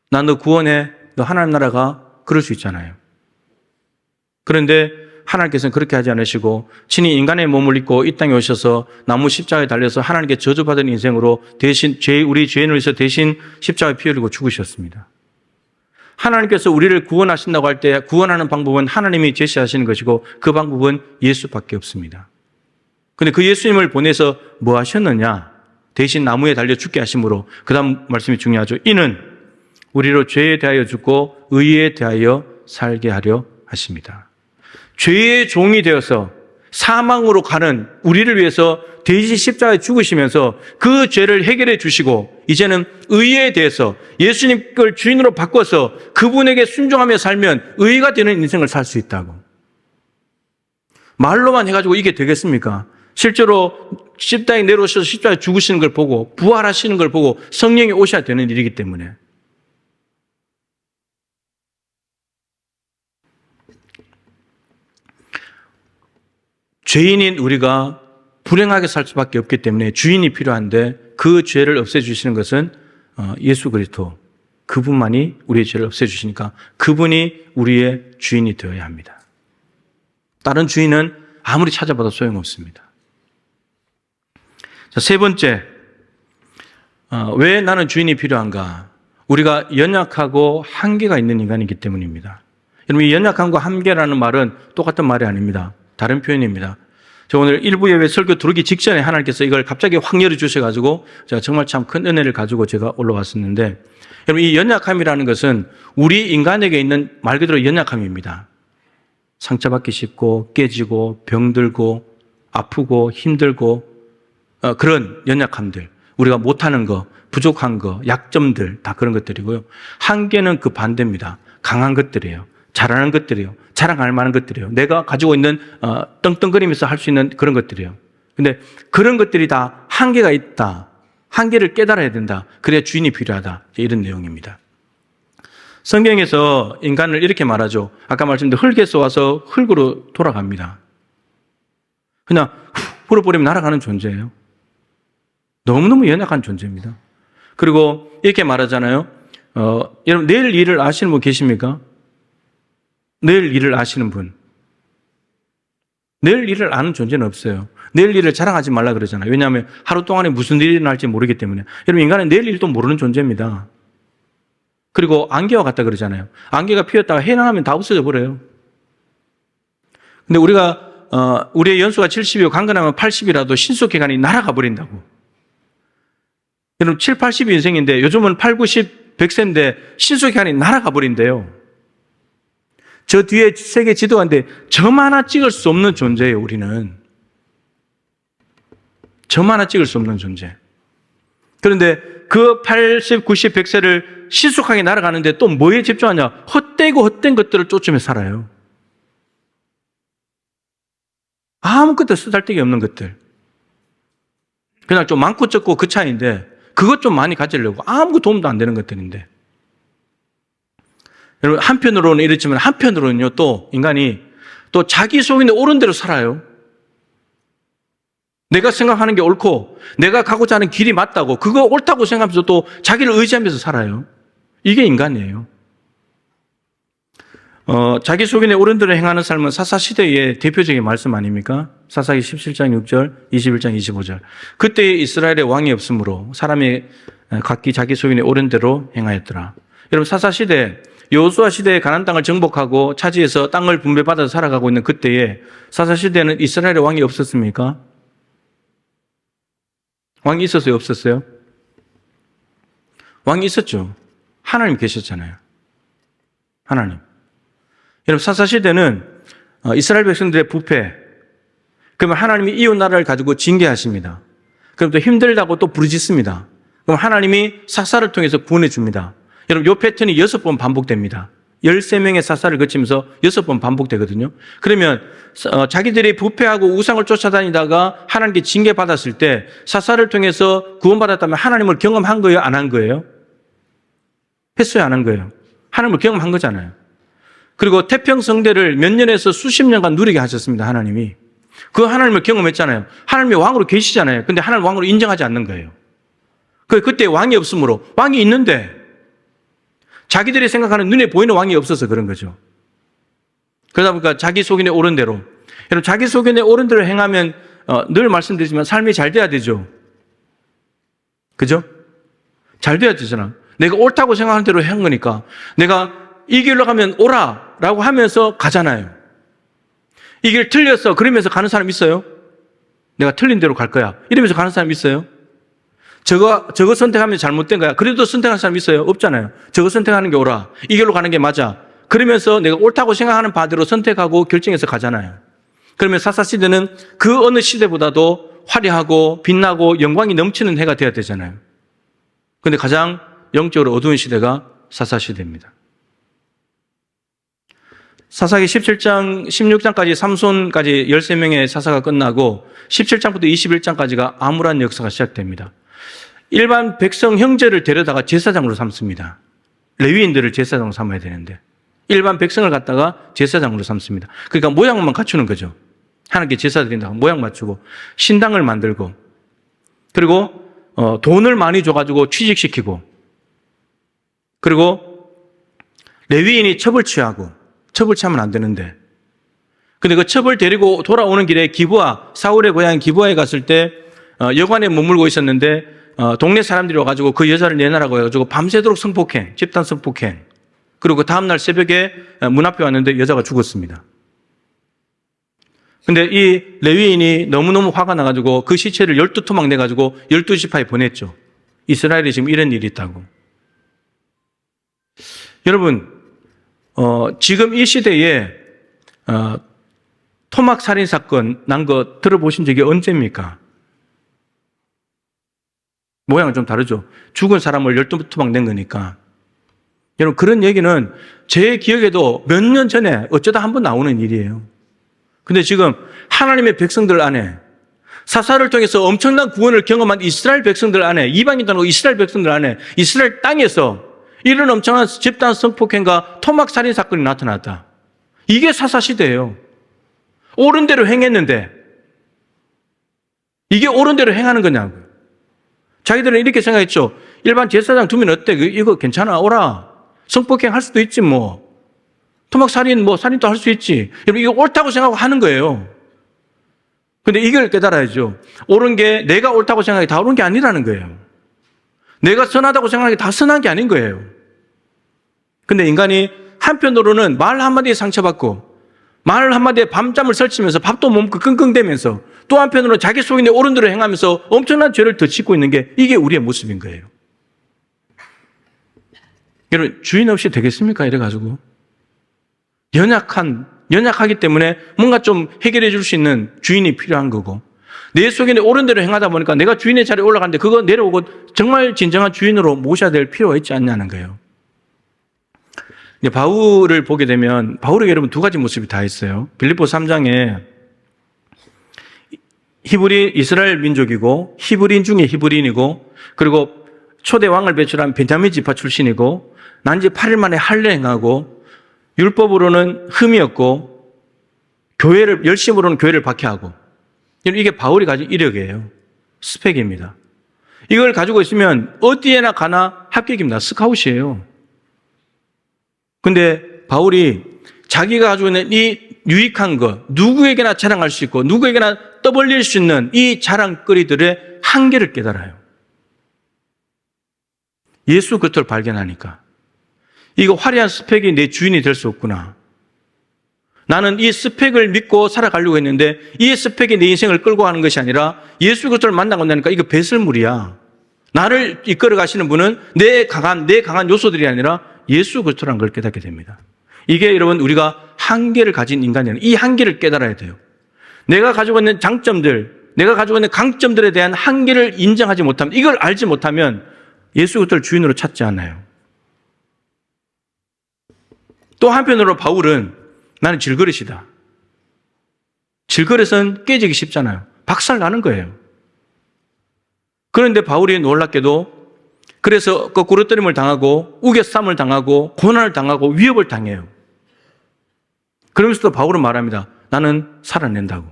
나 너 구원해. 너 하나님 나라가. 그럴 수 있잖아요. 그런데 하나님께서는 그렇게 하지 않으시고 친히 인간의 몸을 입고 이 땅에 오셔서 나무 십자가에 달려서 하나님께 저주받은 인생으로 대신 우리 죄인을 위해서 대신 십자가에 피 흘리고 죽으셨습니다. 하나님께서 우리를 구원하신다고 할 때 구원하는 방법은 하나님이 제시하시는 것이고 그 방법은 예수밖에 없습니다. 그런데 그 예수님을 보내서 뭐 하셨느냐? 대신 나무에 달려 죽게 하심으로, 그 다음 말씀이 중요하죠. 이는 우리로 죄에 대하여 죽고 의에 대하여 살게 하려 하십니다. 죄의 종이 되어서 사망으로 가는 우리를 위해서 대신 십자가에 죽으시면서 그 죄를 해결해 주시고, 이제는 의에 대해서 예수님을 주인으로 바꿔서 그분에게 순종하며 살면 의가 되는 인생을 살 수 있다고. 말로만 해가지고 이게 되겠습니까? 실제로 십자가에 내려오셔서 십자가에 죽으시는 걸 보고 부활하시는 걸 보고 성령이 오셔야 되는 일이기 때문에. 죄인인 우리가 불행하게 살 수밖에 없기 때문에 주인이 필요한데, 그 죄를 없애주시는 것은 예수 그리스도, 그분만이 우리의 죄를 없애주시니까 그분이 우리의 주인이 되어야 합니다. 다른 주인은 아무리 찾아봐도 소용없습니다. 자, 세 번째, 왜 나는 주인이 필요한가? 우리가 연약하고 한계가 있는 인간이기 때문입니다. 여러분, 이 연약함과 한계라는 말은 똑같은 말이 아닙니다. 다른 표현입니다. 저 오늘 일부 예배 설교 들어오기 직전에 하나님께서 이걸 갑자기 확 열어주셔가지고 제가 정말 참 큰 은혜를 가지고 제가 올라왔었는데, 여러분, 이 연약함이라는 것은 우리 인간에게 있는 말 그대로 연약함입니다. 상처받기 쉽고 깨지고 병들고 아프고 힘들고 그런 연약함들, 우리가 못하는 거, 부족한 거, 약점들, 다 그런 것들이고요. 한계는 그 반대입니다. 강한 것들이에요. 잘하는 것들이에요. 자랑할 만한 것들이에요. 내가 가지고 있는 떵떵거리면서 할 수 있는 그런 것들이에요. 근데 그런 것들이 다 한계가 있다. 한계를 깨달아야 된다. 그래야 주인이 필요하다. 이런 내용입니다. 성경에서 인간을 이렇게 말하죠. 아까 말씀드린 흙에서 와서 흙으로 돌아갑니다. 그냥 풀어버리면 날아가는 존재예요. 너무너무 연약한 존재입니다. 그리고 이렇게 말하잖아요. 여러분, 내일 일을 아시는 분 계십니까? 내일 일을 아시는 분. 내일 일을 아는 존재는 없어요. 내일 일을 자랑하지 말라 그러잖아요. 왜냐하면 하루 동안에 무슨 일이 일어날지 모르기 때문에. 여러분, 인간은 내일 일도 모르는 존재입니다. 그리고 안개와 같다 그러잖아요. 안개가 피었다가 해나가면 다 없어져 버려요. 근데 우리의 연수가 70이고 강건하면 80이라도 신속기간이 날아가 버린다고. 여러분, 7, 80이 인생인데 요즘은 8, 90, 100세인데 신속기간이 날아가 버린대요. 저 뒤에 세계 지도가인데 점 하나 찍을 수 없는 존재예요, 우리는. 점 하나 찍을 수 없는 존재. 그런데 그 80, 90, 100세를 신속하게 날아가는데 또 뭐에 집중하냐? 헛되고 헛된 것들을 쫓으며 살아요. 아무것도 쓰잘데기 없는 것들. 그냥 좀 많고 적고 그 차이인데 그것 좀 많이 가지려고 아무 도움도 안 되는 것들인데. 여러분, 한편으로는 이렇지만 한편으로는요, 또 인간이 또 자기 속에 있는 옳은 대로 살아요. 내가 생각하는 게 옳고 내가 가고자 하는 길이 맞다고, 그거 옳다고 생각하면서 또 자기를 의지하면서 살아요. 이게 인간이에요. 자기 속에 있는 옳은 대로 행하는 삶은 사사시대의 대표적인 말씀 아닙니까? 사사기 17장 6절, 21장 25절. 그때 이스라엘에 왕이 없으므로 사람이 각기 자기 소견에 옳은 대로 행하였더라. 여러분, 사사 시대, 여호수아 시대에 가나안 땅을 정복하고 차지해서 땅을 분배받아서 살아가고 있는 그때에 사사 시대에는 이스라엘에 왕이 없었습니까? 왕이 있었어요, 없었어요? 왕이 있었죠. 하나님 계셨잖아요. 하나님. 여러분, 사사 시대는 이스라엘 백성들의 부패, 그러면 하나님이 이웃 나라를 가지고 징계하십니다. 그럼 또 힘들다고 또 부르짖습니다. 그럼 하나님이 사사를 통해서 구원해 줍니다. 여러분, 이 패턴이 6번 반복됩니다. 13명의 사사를 거치면서 6번 반복되거든요. 그러면 자기들이 부패하고 우상을 쫓아다니다가 하나님께 징계받았을 때 사사를 통해서 구원받았다면 하나님을 경험한 거예요? 안 한 거예요? 했어요? 안 한 거예요? 하나님을 경험한 거잖아요. 그리고 태평성대를 몇 년에서 수십 년간 누리게 하셨습니다. 하나님이. 그 하나님을 경험했잖아요. 하나님이 왕으로 계시잖아요. 근데 하나님을 왕으로 인정하지 않는 거예요. 그때 왕이 없으므로, 왕이 있는데 자기들이 생각하는 눈에 보이는 왕이 없어서 그런 거죠. 그러다 보니까 자기 소견에 옳은 대로. 여러분, 자기 소견에 옳은 대로 행하면 늘 말씀드리지만 삶이 잘 돼야 되죠. 그죠? 잘 돼야 되잖아. 내가 옳다고 생각하는 대로 한 거니까. 내가 이 길로 가면 오라 라고 하면서 가잖아요. 이 길 틀렸어 그러면서 가는 사람 있어요? 내가 틀린 대로 갈 거야 이러면서 가는 사람 있어요? 저거 선택하면 잘못된 거야 그래도 선택하는 사람 있어요? 없잖아요. 저거 선택하는 게 옳아, 이 길로 가는 게 맞아 그러면서 내가 옳다고 생각하는 바대로 선택하고 결정해서 가잖아요. 그러면 사사시대는 그 어느 시대보다도 화려하고 빛나고 영광이 넘치는 해가 되어야 되잖아요. 그런데 가장 영적으로 어두운 시대가 사사시대입니다. 사사기 17장, 16장까지 삼손까지 13명의 사사가 끝나고 17장부터 21장까지가 암울한 역사가 시작됩니다. 일반 백성 형제를 데려다가 제사장으로 삼습니다. 레위인들을 제사장으로 삼아야 되는데 일반 백성을 갖다가 제사장으로 삼습니다. 그러니까 모양만 갖추는 거죠. 하나님께 제사 드린다고 모양 맞추고 신당을 만들고 그리고 돈을 많이 줘가지고 취직시키고 그리고 레위인이 첩을 취하고 첩을 취하면 안 되는데 근데 그 첩을 데리고 돌아오는 길에 기브아, 사울의 고향 기브아에 갔을 때 여관에 머물고 있었는데 동네 사람들이 와가지고 그 여자를 내놔라고 해가지고 밤새도록 성폭행, 집단 성폭행 그리고 그 다음날 새벽에 문 앞에 왔는데 여자가 죽었습니다. 근데 이 레위인이 너무너무 화가 나가지고 그 시체를 12토막 내가지고 12지파에 보냈죠. 이스라엘에 지금 이런 일이 있다고. 여러분, 지금 이 시대에 토막 살인 사건 난 거 들어보신 적이 언제입니까? 모양은 좀 다르죠. 죽은 사람을 12토막 낸 거니까. 여러분, 그런 얘기는 제 기억에도 몇 년 전에 어쩌다 한번 나오는 일이에요. 근데 지금 하나님의 백성들 안에 사사를 통해서 엄청난 구원을 경험한 이스라엘 백성들 안에 이방인도 아니고 이스라엘 백성들 안에 이스라엘 땅에서 이런 엄청난 집단 성폭행과 토막 살인 사건이 나타났다. 이게 사사시대예요. 옳은 대로 행했는데 이게 옳은 대로 행하는 거냐고요. 자기들은 이렇게 생각했죠. 일반 제사장 두면 어때? 이거 괜찮아, 오라. 성폭행 할 수도 있지 뭐. 토막 살인 살인도 할 수 있지. 여러분, 이거 옳다고 생각하고 하는 거예요. 근데 이걸 깨달아야죠. 옳은 게 내가 옳다고 생각하기 다 옳은 게 아니라는 거예요. 내가 선하다고 생각하기 다 선한 게 아닌 거예요. 근데 인간이 한편으로는 말 한마디에 상처받고 말 한마디에 밤잠을 설치면서 밥도 못 먹고 끙끙대면서 또 한편으로는 자기 속에 있는 옳은 대로 행하면서 엄청난 죄를 더 짓고 있는 게 이게 우리의 모습인 거예요. 여러분, 주인 없이 되겠습니까? 이래가지고. 연약하기 때문에 뭔가 좀 해결해 줄 수 있는 주인이 필요한 거고 내 속에 옳은 대로 행하다 보니까 내가 주인의 자리에 올라가는데 그거 내려오고 정말 진정한 주인으로 모셔야 될 필요가 있지 않냐는 거예요. 이제 바울을 보게 되면 바울에게 여러분 두 가지 모습이 다 있어요. 빌립보 3장에 히브리 이스라엘 민족이고 히브리인 중에 히브리인이고 그리고 초대 왕을 배출한 베냐민 지파 출신이고 난지 8일 만에 할례 행하고 율법으로는 흠이었고 열심으로는 교회를 박해하고 이게 바울이 가진 이력이에요. 스펙입니다. 이걸 가지고 있으면 어디에나 가나 합격입니다. 스카웃이에요. 근데 바울이 자기가 가지고 있는 이 유익한 것, 누구에게나 자랑할 수 있고 누구에게나 떠벌릴 수 있는 이 자랑거리들의 한계를 깨달아요. 예수 그리스도를 발견하니까 이거 화려한 스펙이 내 주인이 될 수 없구나. 나는 이 스펙을 믿고 살아가려고 했는데 이 스펙이 내 인생을 끌고 가는 것이 아니라 예수 그리스도를 만나고 나니까 이거 배설물이야. 나를 이끌어 가시는 분은 내 강한 요소들이 아니라 예수 그리스도라는 걸 깨닫게 됩니다. 이게 여러분 우리가 한계를 가진 인간이라는 이 한계를 깨달아야 돼요. 내가 가지고 있는 장점들, 내가 가지고 있는 강점들에 대한 한계를 인정하지 못하면, 이걸 알지 못하면 예수 그리스도를 주인으로 찾지 않아요. 또 한편으로 바울은 나는 질그릇이다. 질그릇은 깨지기 쉽잖아요. 박살 나는 거예요. 그런데 바울이 놀랍게도 그래서 거꾸로 때림을 당하고 우겨쌈을 당하고 고난을 당하고 위협을 당해요. 그러면서도 바울은 말합니다. 나는 살아낸다고.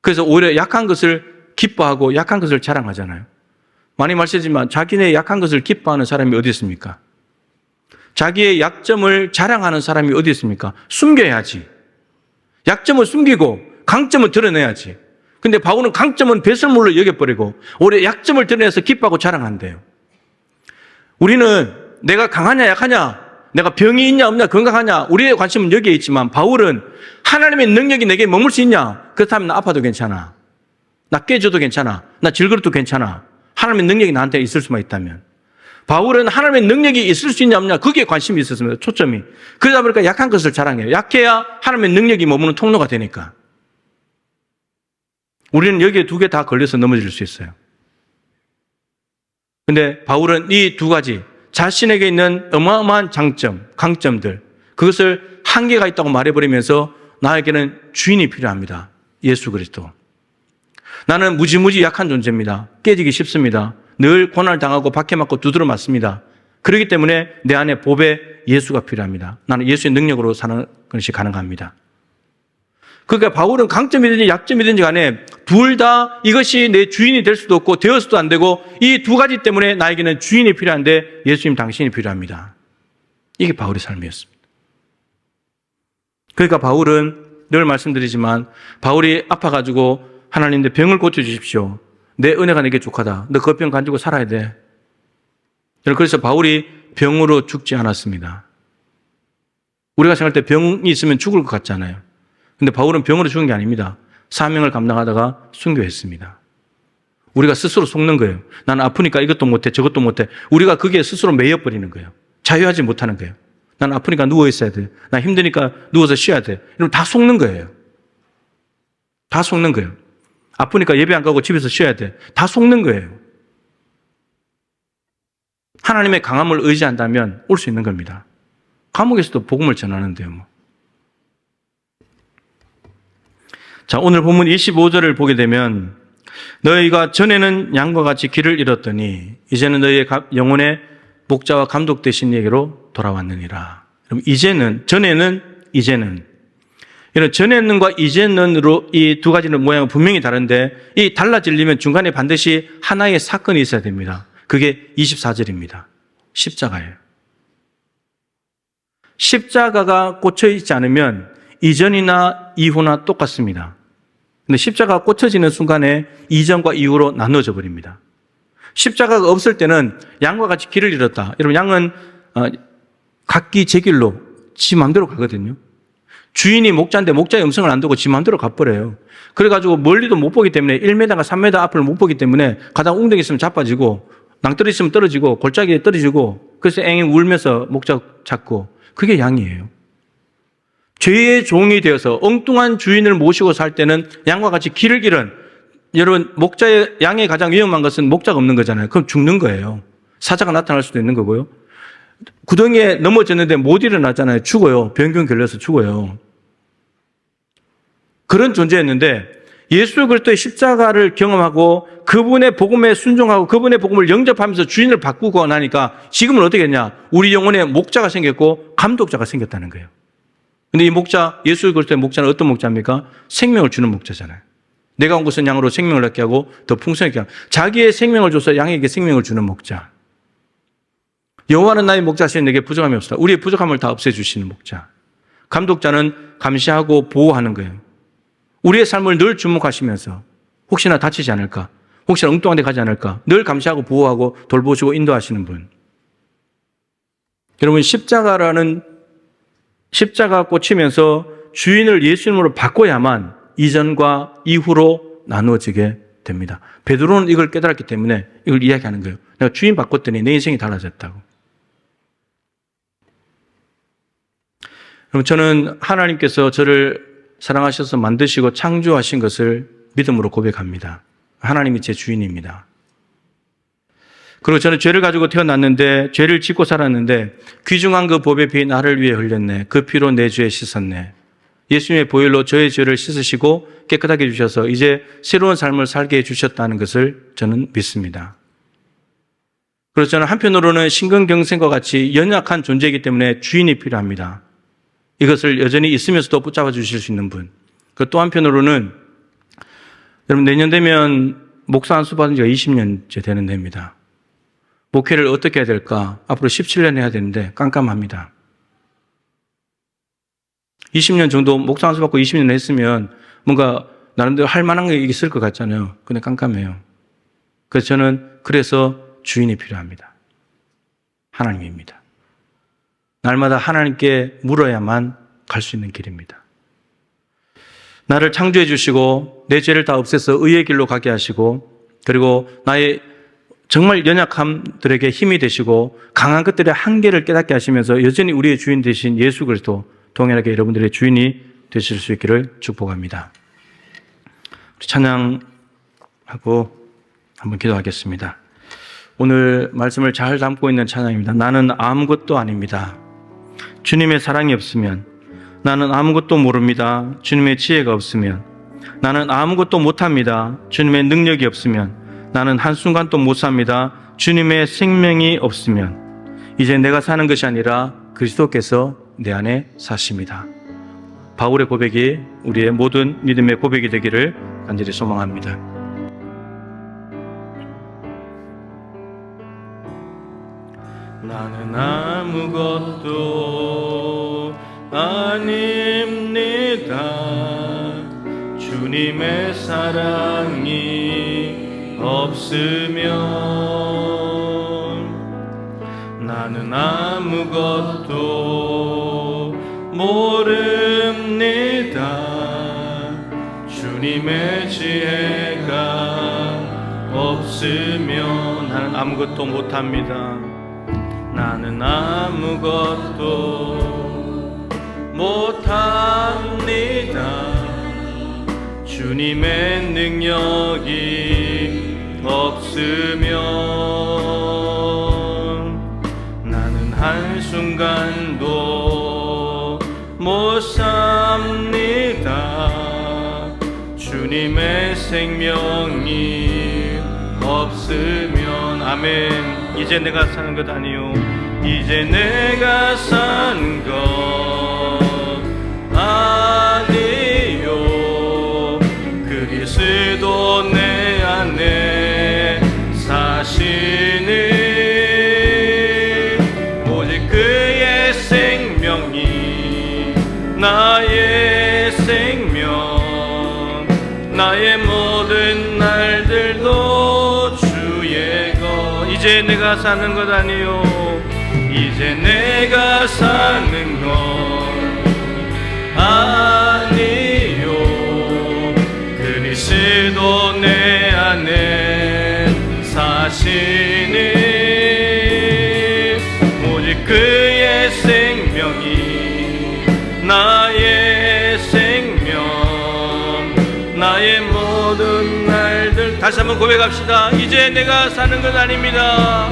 그래서 오히려 약한 것을 기뻐하고 약한 것을 자랑하잖아요. 많이 말씀드리지만 자기네 약한 것을 기뻐하는 사람이 어디 있습니까? 자기의 약점을 자랑하는 사람이 어디 있습니까? 숨겨야지. 약점을 숨기고 강점을 드러내야지. 근데 바울은 강점은 배설물로 여겨버리고 오히려 약점을 드러내서 기뻐하고 자랑한대요. 우리는 내가 강하냐 약하냐, 내가 병이 있냐 없냐 건강하냐, 우리의 관심은 여기에 있지만 바울은 하나님의 능력이 내게 머물 수 있냐, 그렇다면 나 아파도 괜찮아, 나 깨져도 괜찮아, 나 질그릇도 괜찮아. 하나님의 능력이 나한테 있을 수만 있다면. 바울은 하나님의 능력이 있을 수 있냐 없냐 거기에 관심이 있었습니다. 초점이. 그러다 보니까 약한 것을 자랑해요. 약해야 하나님의 능력이 머무는 통로가 되니까. 우리는 여기에 두 개 다 걸려서 넘어질 수 있어요. 근데 바울은 이 두 가지 자신에게 있는 어마어마한 장점, 강점들, 그것을 한계가 있다고 말해버리면서 나에게는 주인이 필요합니다. 예수 그리스도. 나는 무지무지 약한 존재입니다. 깨지기 쉽습니다. 늘 고난을 당하고 박해맞고 두드러 맞습니다. 그렇기 때문에 내 안에 보배 예수가 필요합니다. 나는 예수의 능력으로 사는 것이 가능합니다. 그러니까 바울은 강점이든지 약점이든지 간에 둘 다 이것이 내 주인이 될 수도 없고 되어서도 안 되고 이 두 가지 때문에 나에게는 주인이 필요한데 예수님 당신이 필요합니다. 이게 바울의 삶이었습니다. 그러니까 바울은 늘 말씀드리지만 바울이 아파가지고 하나님 내 병을 고쳐주십시오. 내 은혜가 내게 족하다. 너 그 병 가지고 살아야 돼. 그래서 바울이 병으로 죽지 않았습니다. 우리가 생각할 때 병이 있으면 죽을 것 같잖아요. 근데 바울은 병으로 죽은 게 아닙니다. 사명을 감당하다가 순교했습니다. 우리가 스스로 속는 거예요. 나는 아프니까 이것도 못해 저것도 못해. 우리가 거기에 스스로 매여버리는 거예요. 자유하지 못하는 거예요. 나는 아프니까 누워있어야 돼. 나 힘드니까 누워서 쉬어야 돼. 이러면 다 속는 거예요. 다 속는 거예요. 아프니까 예배 안 가고 집에서 쉬어야 돼. 다 속는 거예요. 하나님의 강함을 의지한다면 올 수 있는 겁니다. 감옥에서도 복음을 전하는데요. 뭐. 자, 오늘 본문 25절을 보게 되면 너희가 전에는 양과 같이 길을 잃었더니 이제는 너희의 영혼의 목자와 감독 되신 이에게로 돌아왔느니라. 그럼 이제는, 전에는, 이제는. 이런 전에는과 이제는으로 이 두 가지는 모양은 분명히 다른데 이 달라지려면 중간에 반드시 하나의 사건이 있어야 됩니다. 그게 24절입니다. 십자가예요. 십자가가 꽂혀 있지 않으면 이전이나 이후나 똑같습니다. 근데 십자가가 꽂혀지는 순간에 이전과 이후로 나눠져 버립니다. 십자가가 없을 때는 양과 같이 길을 잃었다. 여러분, 양은 각기 제 길로 지 마음대로 가거든요. 주인이 목자인데 목자의 음성을 안 듣고 지 마음대로 가버려요. 그래가지고 멀리도 못 보기 때문에 1m가 3m 앞을 못 보기 때문에 가다가 웅덩이 있으면 자빠지고 낭떠러 있으면 떨어지고 골짜기에 떨어지고 그래서 앵앵 울면서 목자 찾고 그게 양이에요. 죄의 종이 되어서 엉뚱한 주인을 모시고 살 때는 양과 같이 길을 잃은, 여러분, 목자의, 양의 가장 위험한 것은 목자가 없는 거잖아요. 그럼 죽는 거예요. 사자가 나타날 수도 있는 거고요. 구덩이에 넘어졌는데 못 일어나잖아요. 죽어요. 병균 걸려서 죽어요. 그런 존재였는데 예수 그리스도의 십자가를 경험하고 그분의 복음에 순종하고 그분의 복음을 영접하면서 주인을 바꾸고 나니까 지금은 어떻게 했냐? 우리 영혼에 목자가 생겼고 감독자가 생겼다는 거예요. 근데 이 목자, 예수 그리스도의 목자는 어떤 목자입니까? 생명을 주는 목자잖아요. 내가 온 것은 양으로 생명을 얻게 하고 더 풍성하게 하고 자기의 생명을 줘서 양에게 생명을 주는 목자. 여호와는 나의 목자시니 내게 부족함이 없다. 우리의 부족함을 다 없애주시는 목자. 감독자는 감시하고 보호하는 거예요. 우리의 삶을 늘 주목하시면서 혹시나 다치지 않을까, 혹시나 엉뚱한 데 가지 않을까 늘 감시하고 보호하고 돌보시고 인도하시는 분. 여러분, 십자가 꽂히면서 주인을 예수님으로 바꿔야만 이전과 이후로 나누어지게 됩니다. 베드로는 이걸 깨달았기 때문에 이걸 이야기하는 거예요. 내가 주인 바꿨더니 내 인생이 달라졌다고. 그럼 저는 하나님께서 저를 사랑하셔서 만드시고 창조하신 것을 믿음으로 고백합니다. 하나님이 제 주인입니다. 그리고 저는 죄를 가지고 태어났는데, 죄를 짓고 살았는데 귀중한 그 보배 피 나를 위해 흘렸네. 그 피로 내 죄 씻었네. 예수님의 보혈로 저의 죄를 씻으시고 깨끗하게 해주셔서 이제 새로운 삶을 살게 해주셨다는 것을 저는 믿습니다. 그래서 저는 한편으로는 심근경색과 같이 연약한 존재이기 때문에 주인이 필요합니다. 이것을 여전히 있으면서도 붙잡아 주실 수 있는 분. 그 또 한편으로는 여러분, 내년 되면 목사 안수 받은 지가 20년째 되는 해입니다. 목회를 어떻게 해야 될까? 앞으로 17년 해야 되는데 깜깜합니다. 20년 정도 목사 안수 받고 20년 했으면 뭔가 나름대로 할 만한 게 있을 것 같잖아요. 근데 깜깜해요. 그래서 저는 주인이 필요합니다. 하나님입니다. 날마다 하나님께 물어야만 갈 수 있는 길입니다. 나를 창조해 주시고 내 죄를 다 없애서 의의 길로 가게 하시고, 그리고 나의 정말 연약함들에게 힘이 되시고 강한 것들의 한계를 깨닫게 하시면서 여전히 우리의 주인 되신 예수 그리스도 동일하게 여러분들의 주인이 되실 수 있기를 축복합니다. 찬양하고 한번 기도하겠습니다. 오늘 말씀을 잘 담고 있는 찬양입니다. 나는 아무것도 아닙니다. 주님의 사랑이 없으면 나는 아무것도 모릅니다. 주님의 지혜가 없으면 나는 아무것도 못합니다. 주님의 능력이 없으면 나는 한순간도 못 삽니다. 주님의 생명이 없으면 이제 내가 사는 것이 아니라 그리스도께서 내 안에 사십니다. 바울의 고백이 우리의 모든 믿음의 고백이 되기를 간절히 소망합니다. 나는 아무것도 아닙니다. 주님의 사랑이 없으면 나는 아무것도 모릅니다. 주님의 지혜가 없으면 나는 아무것도 못합니다. 나는 아무것도 못합니다. 주님의 능력이 없으면 나는 한순간도 못 삽니다. 주님의 생명이 없으면 아멘. 이제 내가 사는 것 아니요, 이제 내가 사는 것 아니요, 그리스도 내 안에 사시니 오직 그의 생명이 나의 생명, 나의 모든 날들도 주의 것. 이제 내가 사는 것 아니요, 이제 내가 사는 것 아니요, 그리스도 내 안에 사시니 오직 그의 생명이 나의 생명, 나의 모든 날들. 다시 한번 고백합시다. 이제 내가 사는 것 아닙니다.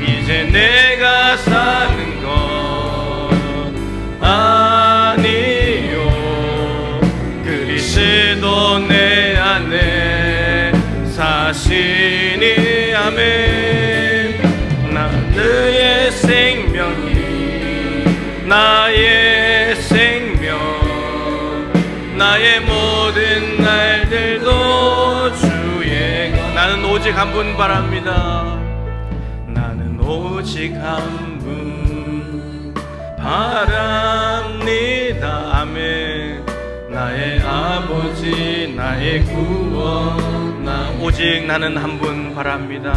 이제 내가 사는 것 아니요, 그리스도 내 안에 사시니 아멘. 나의 생명이 나의 생명, 나의 모든 날들도 주의 것. 나는 오직 한 분 바랍니다. 나는 오직 한 분 바랍니다. 아버지 나의 구원 나 오직 나는 한 분 바랍니다.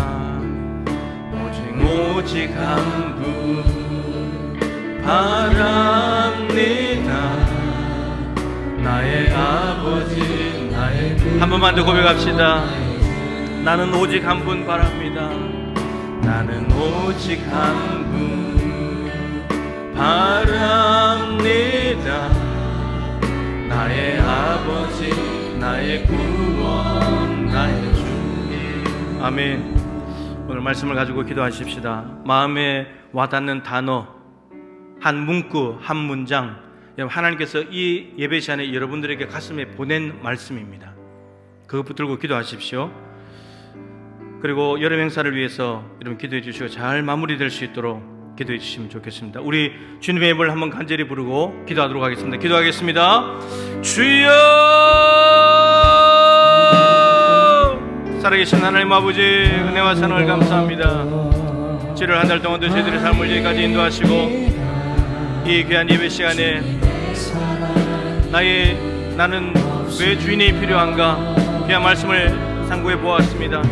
오직 한 분 바랍니다. 나의 아버지 나의 구원 한 번만 더 고백합시다. 나는 오직 한 분 바랍니다. 나는 오직 한 분 바랍니다. 나의 아버지 나의 구원 나의 주. 아멘. 오늘 말씀을 가지고 기도하십시다. 마음에 와닿는 단어 한 문구 한 문장, 하나님께서 이 예배 시간에 여러분들에게 가슴에 보낸 말씀입니다. 그거 붙들고 기도하십시오. 그리고 여름 행사를 위해서 여러분 기도해 주시고 잘 마무리될 수 있도록 기도해 주시면 좋겠습니다. 우리 주님의 이름을 한번 간절히 부르고 기도하도록 하겠습니다. 기도하겠습니다. 주여, 살아계신 하나님 아버지, 은혜와 사랑을 감사합니다. 7월 한 달 동안도 저희들의 삶을 여기까지 인도하시고 이 귀한 예배 시간에 나는 왜 주인이 필요한가 귀한 말씀을 상고해 보았습니다.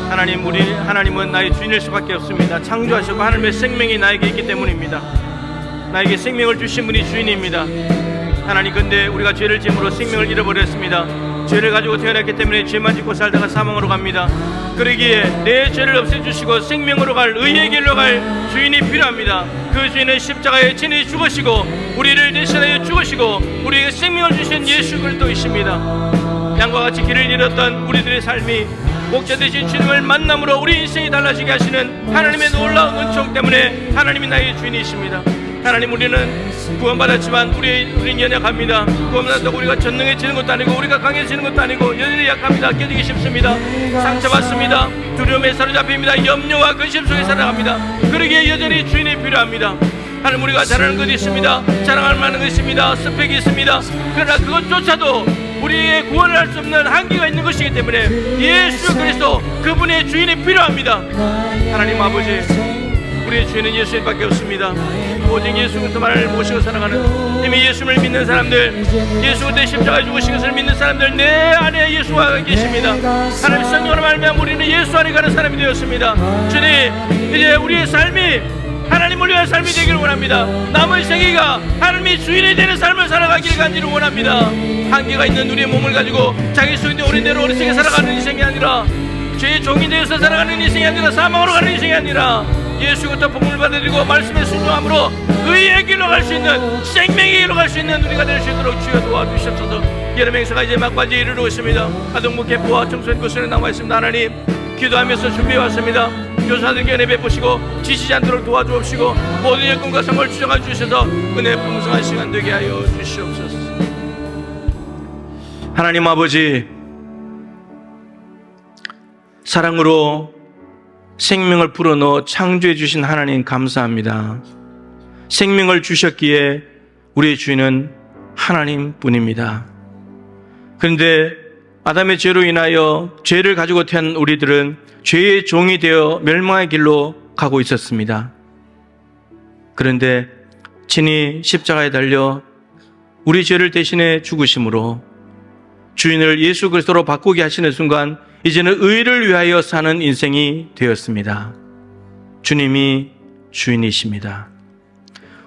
하나님은 나의 주인일 수밖에 없습니다. 창조하시고 하나님의 생명이 나에게 있기 때문입니다. 나에게 생명을 주신 분이 주인입니다. 하나님, 근데 우리가 죄를 지음으로 생명을 잃어버렸습니다. 죄를 가지고 태어났기 때문에 죄만 짓고 살다가 사망으로 갑니다. 그러기에 내 죄를 없애주시고 생명으로 갈, 의의 길로 갈 주인이 필요합니다. 그 주인은 십자가에 친히 죽으시고 우리를 대신하여 죽으시고 우리에게 생명을 주신 예수 그리스도이십니다. 양과 같이 길을 잃었던 우리들의 삶이 목자 되신 주님을 만남으로 우리 인생이 달라지게 하시는 하나님의 놀라운 은총 때문에 하나님이 나의 주인이십니다. 하나님, 우리는 구원받았지만 우리는 연약합니다. 구원받았다고 우리가 전능해지는 것도 아니고 우리가 강해지는 것도 아니고 여전히 약합니다. 깨지기 쉽습니다. 상처받습니다. 두려움에 사로잡힙니다. 염려와 근심 속에 살아갑니다. 그러기에 여전히 주인이 필요합니다. 하나님, 우리가 잘하는 것이 있습니다. 자랑할 만한 것이 있습니다. 스펙이 있습니다. 그러나 그것조차도 우리의 구원을 할 수 없는 한계가 있는 것이기 때문에 예수 그리스도 그분의 주인이 필요합니다. 하나님 아버지, 우리의 주인은 예수님밖에 없습니다. 오직 예수 그리스도만을 모시고 살아가는 이미 예수를 믿는 사람들, 예수 그리스도의 십자가에 죽으신 것을 믿는 사람들, 내 안에 예수가 계십니다. 하나님, 성령으로 말미암아 우리는 예수 안에 가는 사람이 되었습니다. 주님, 이제 우리의 삶이 하나님을 위한 삶이 되기를 원합니다. 남은 세계가 하나님이 주인이 되는 삶을 살아가기를 간절히 원합니다. 한계가 있는 우리의 몸을 가지고 자기 수인데 어린 대로 어리석게 살아가는 인생이 아니라, 죄의 종이 되어서 살아가는 인생이 아니라, 사망으로 가는 인생이 아니라 예수부터 복음을 받아들이고 말씀에 순종함으로 의의 길로 갈 수 있는, 생명의 길로 갈 수 있는 우리가 될 수 있도록 주여 도와주시옵소서. 여름 행사가 이제 막바지에 이르러 있습니다. 아동부 캠프와 청소년 교수는 남아있습니다. 하나님, 기도하면서 준비해왔습니다. 교사들께 은혜 베푸시고 지치지 않도록 도와주옵시고 모든 여건과 성을 주정하 주셔서 은혜 풍성한 시간 되게 하여 주시옵소서. 하나님 아버지, 사랑으로 생명을 불어넣어 창조해 주신 하나님 감사합니다. 생명을 주셨기에 우리의 주인은 하나님뿐입니다. 그런데 아담의 죄로 인하여 죄를 가지고 태어난 우리들은 죄의 종이 되어 멸망의 길로 가고 있었습니다. 그런데 친히 십자가에 달려 우리 죄를 대신해 죽으심으로 주인을 예수 그리스도로 바꾸게 하시는 순간 이제는 의를 위하여 사는 인생이 되었습니다. 주님이 주인이십니다.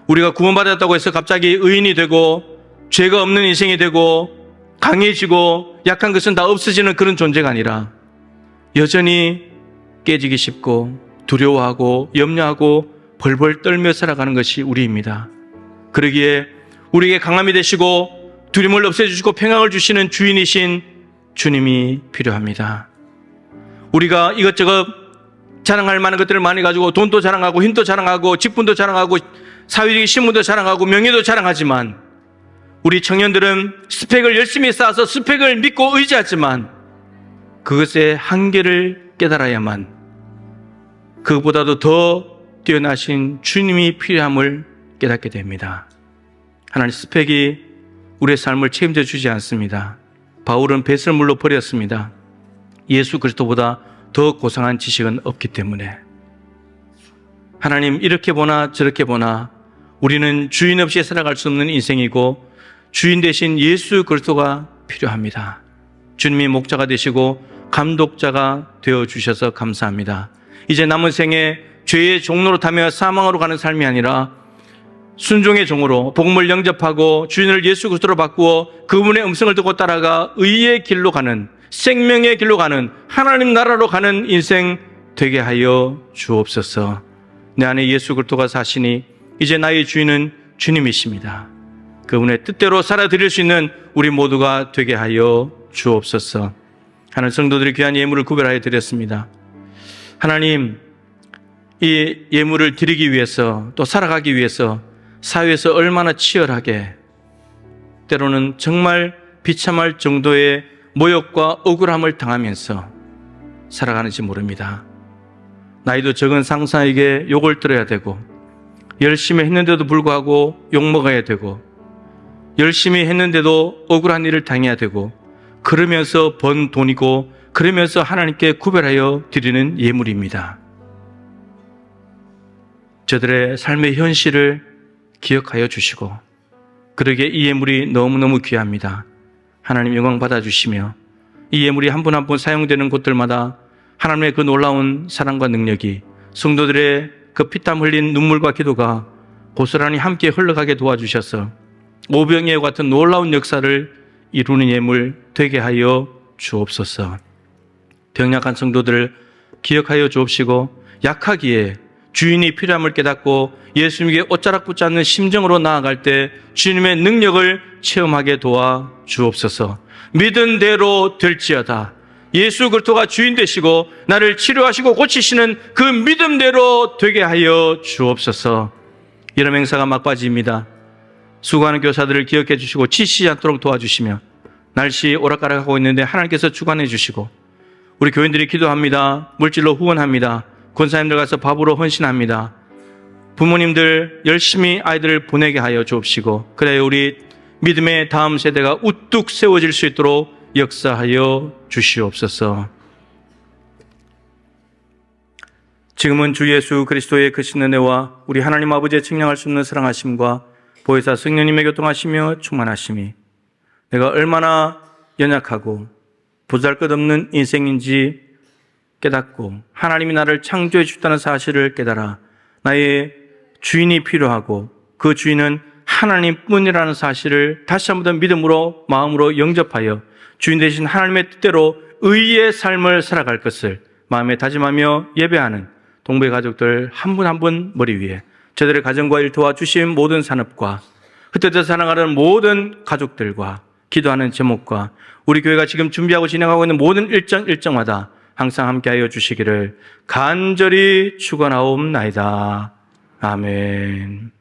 우리가 구원받았다고 해서 갑자기 의인이 되고 죄가 없는 인생이 되고 강해지고 약한 것은 다 없어지는 그런 존재가 아니라 여전히 깨지기 쉽고 두려워하고 염려하고 벌벌 떨며 살아가는 것이 우리입니다. 그러기에 우리에게 강함이 되시고 두려움을 없애주시고 평강을 주시는 주인이신 주님이 필요합니다. 우리가 이것저것 자랑할 만한 것들을 많이 가지고 돈도 자랑하고 힘도 자랑하고 직분도 자랑하고 사회적인 신분도 자랑하고 명예도 자랑하지만 우리 청년들은 스펙을 열심히 쌓아서 스펙을 믿고 의지하지만 그것의 한계를 깨달아야만 그보다도 더 뛰어나신 주님이 필요함을 깨닫게 됩니다. 하나님, 스펙이 우리의 삶을 책임져 주지 않습니다. 바울은 배설물로 버렸습니다. 예수 그리스도보다 더 고상한 지식은 없기 때문에. 하나님, 이렇게 보나 저렇게 보나 우리는 주인 없이 살아갈 수 없는 인생이고 주인 대신 예수 그리스도가 필요합니다. 주님이 목자가 되시고 감독자가 되어주셔서 감사합니다. 이제 남은 생에 죄의 종로로 타며 사망으로 가는 삶이 아니라 순종의 종으로 복음을 영접하고 주인을 예수 그리스도로 바꾸어 그분의 음성을 듣고 따라가 의의 길로 가는, 생명의 길로 가는, 하나님 나라로 가는 인생 되게 하여 주옵소서. 내 안에 예수 그리스도가 사시니 이제 나의 주인은 주님이십니다. 그분의 뜻대로 살아드릴 수 있는 우리 모두가 되게 하여 주옵소서. 하나님, 성도들이 귀한 예물을 구별하여 드렸습니다. 하나님, 이 예물을 드리기 위해서 또 살아가기 위해서 사회에서 얼마나 치열하게, 때로는 정말 비참할 정도의 모욕과 억울함을 당하면서 살아가는지 모릅니다. 나이도 적은 상사에게 욕을 들어야 되고, 열심히 했는데도 불구하고 욕먹어야 되고, 열심히 했는데도 억울한 일을 당해야 되고, 그러면서 번 돈이고, 그러면서 하나님께 구별하여 드리는 예물입니다. 저들의 삶의 현실을 기억하여 주시고, 그러기에 이 예물이 너무너무 귀합니다. 하나님 영광 받아주시며, 이 예물이 한 분 한 분 사용되는 곳들마다 하나님의 그 놀라운 사랑과 능력이, 성도들의 그 피땀 흘린 눈물과 기도가 고스란히 함께 흘러가게 도와주셔서 오병이와 같은 놀라운 역사를 이루는 예물 되게 하여 주옵소서. 병약한 성도들을 기억하여 주옵시고, 약하기에 주인이 필요함을 깨닫고 예수님께 옷자락 붙지 않는 심정으로 나아갈 때 주님의 능력을 체험하게 도와 주옵소서. 믿은 대로 될지어다. 예수 그리스도가 주인 되시고 나를 치료하시고 고치시는 그 믿음대로 되게 하여 주옵소서. 이런 행사가 막바지입니다. 수고하는 교사들을 기억해 주시고 지치지 않도록 도와주시며, 날씨 오락가락하고 있는데 하나님께서 주관해 주시고, 우리 교인들이 기도합니다. 물질로 후원합니다. 권사님들 가서 밥으로 헌신합니다. 부모님들 열심히 아이들을 보내게 하여 주옵시고, 그래야 우리 믿음의 다음 세대가 우뚝 세워질 수 있도록 역사하여 주시옵소서. 지금은 주 예수 그리스도의 크신 은혜와 우리 하나님 아버지의 측량할 수 없는 사랑하심과 보혜사 성령님의 교통하시며 충만하심이, 내가 얼마나 연약하고 보잘것없는 인생인지 깨닫고 하나님이 나를 창조해 주셨다는 사실을 깨달아 나의 주인이 필요하고 그 주인은 하나님뿐이라는 사실을 다시 한번 더 믿음으로, 마음으로 영접하여 주인 되신 하나님의 뜻대로 의의 삶을 살아갈 것을 마음에 다짐하며 예배하는 동부의 가족들 한 분 한 분 머리 위에 저들의 가정과 일 도와주신 모든 산업과 흩어져 살아가는 모든 가족들과 기도하는 제목과 우리 교회가 지금 준비하고 진행하고 있는 모든 일정마다 항상 함께하여 주시기를 간절히 축원하옵나이다. 아멘.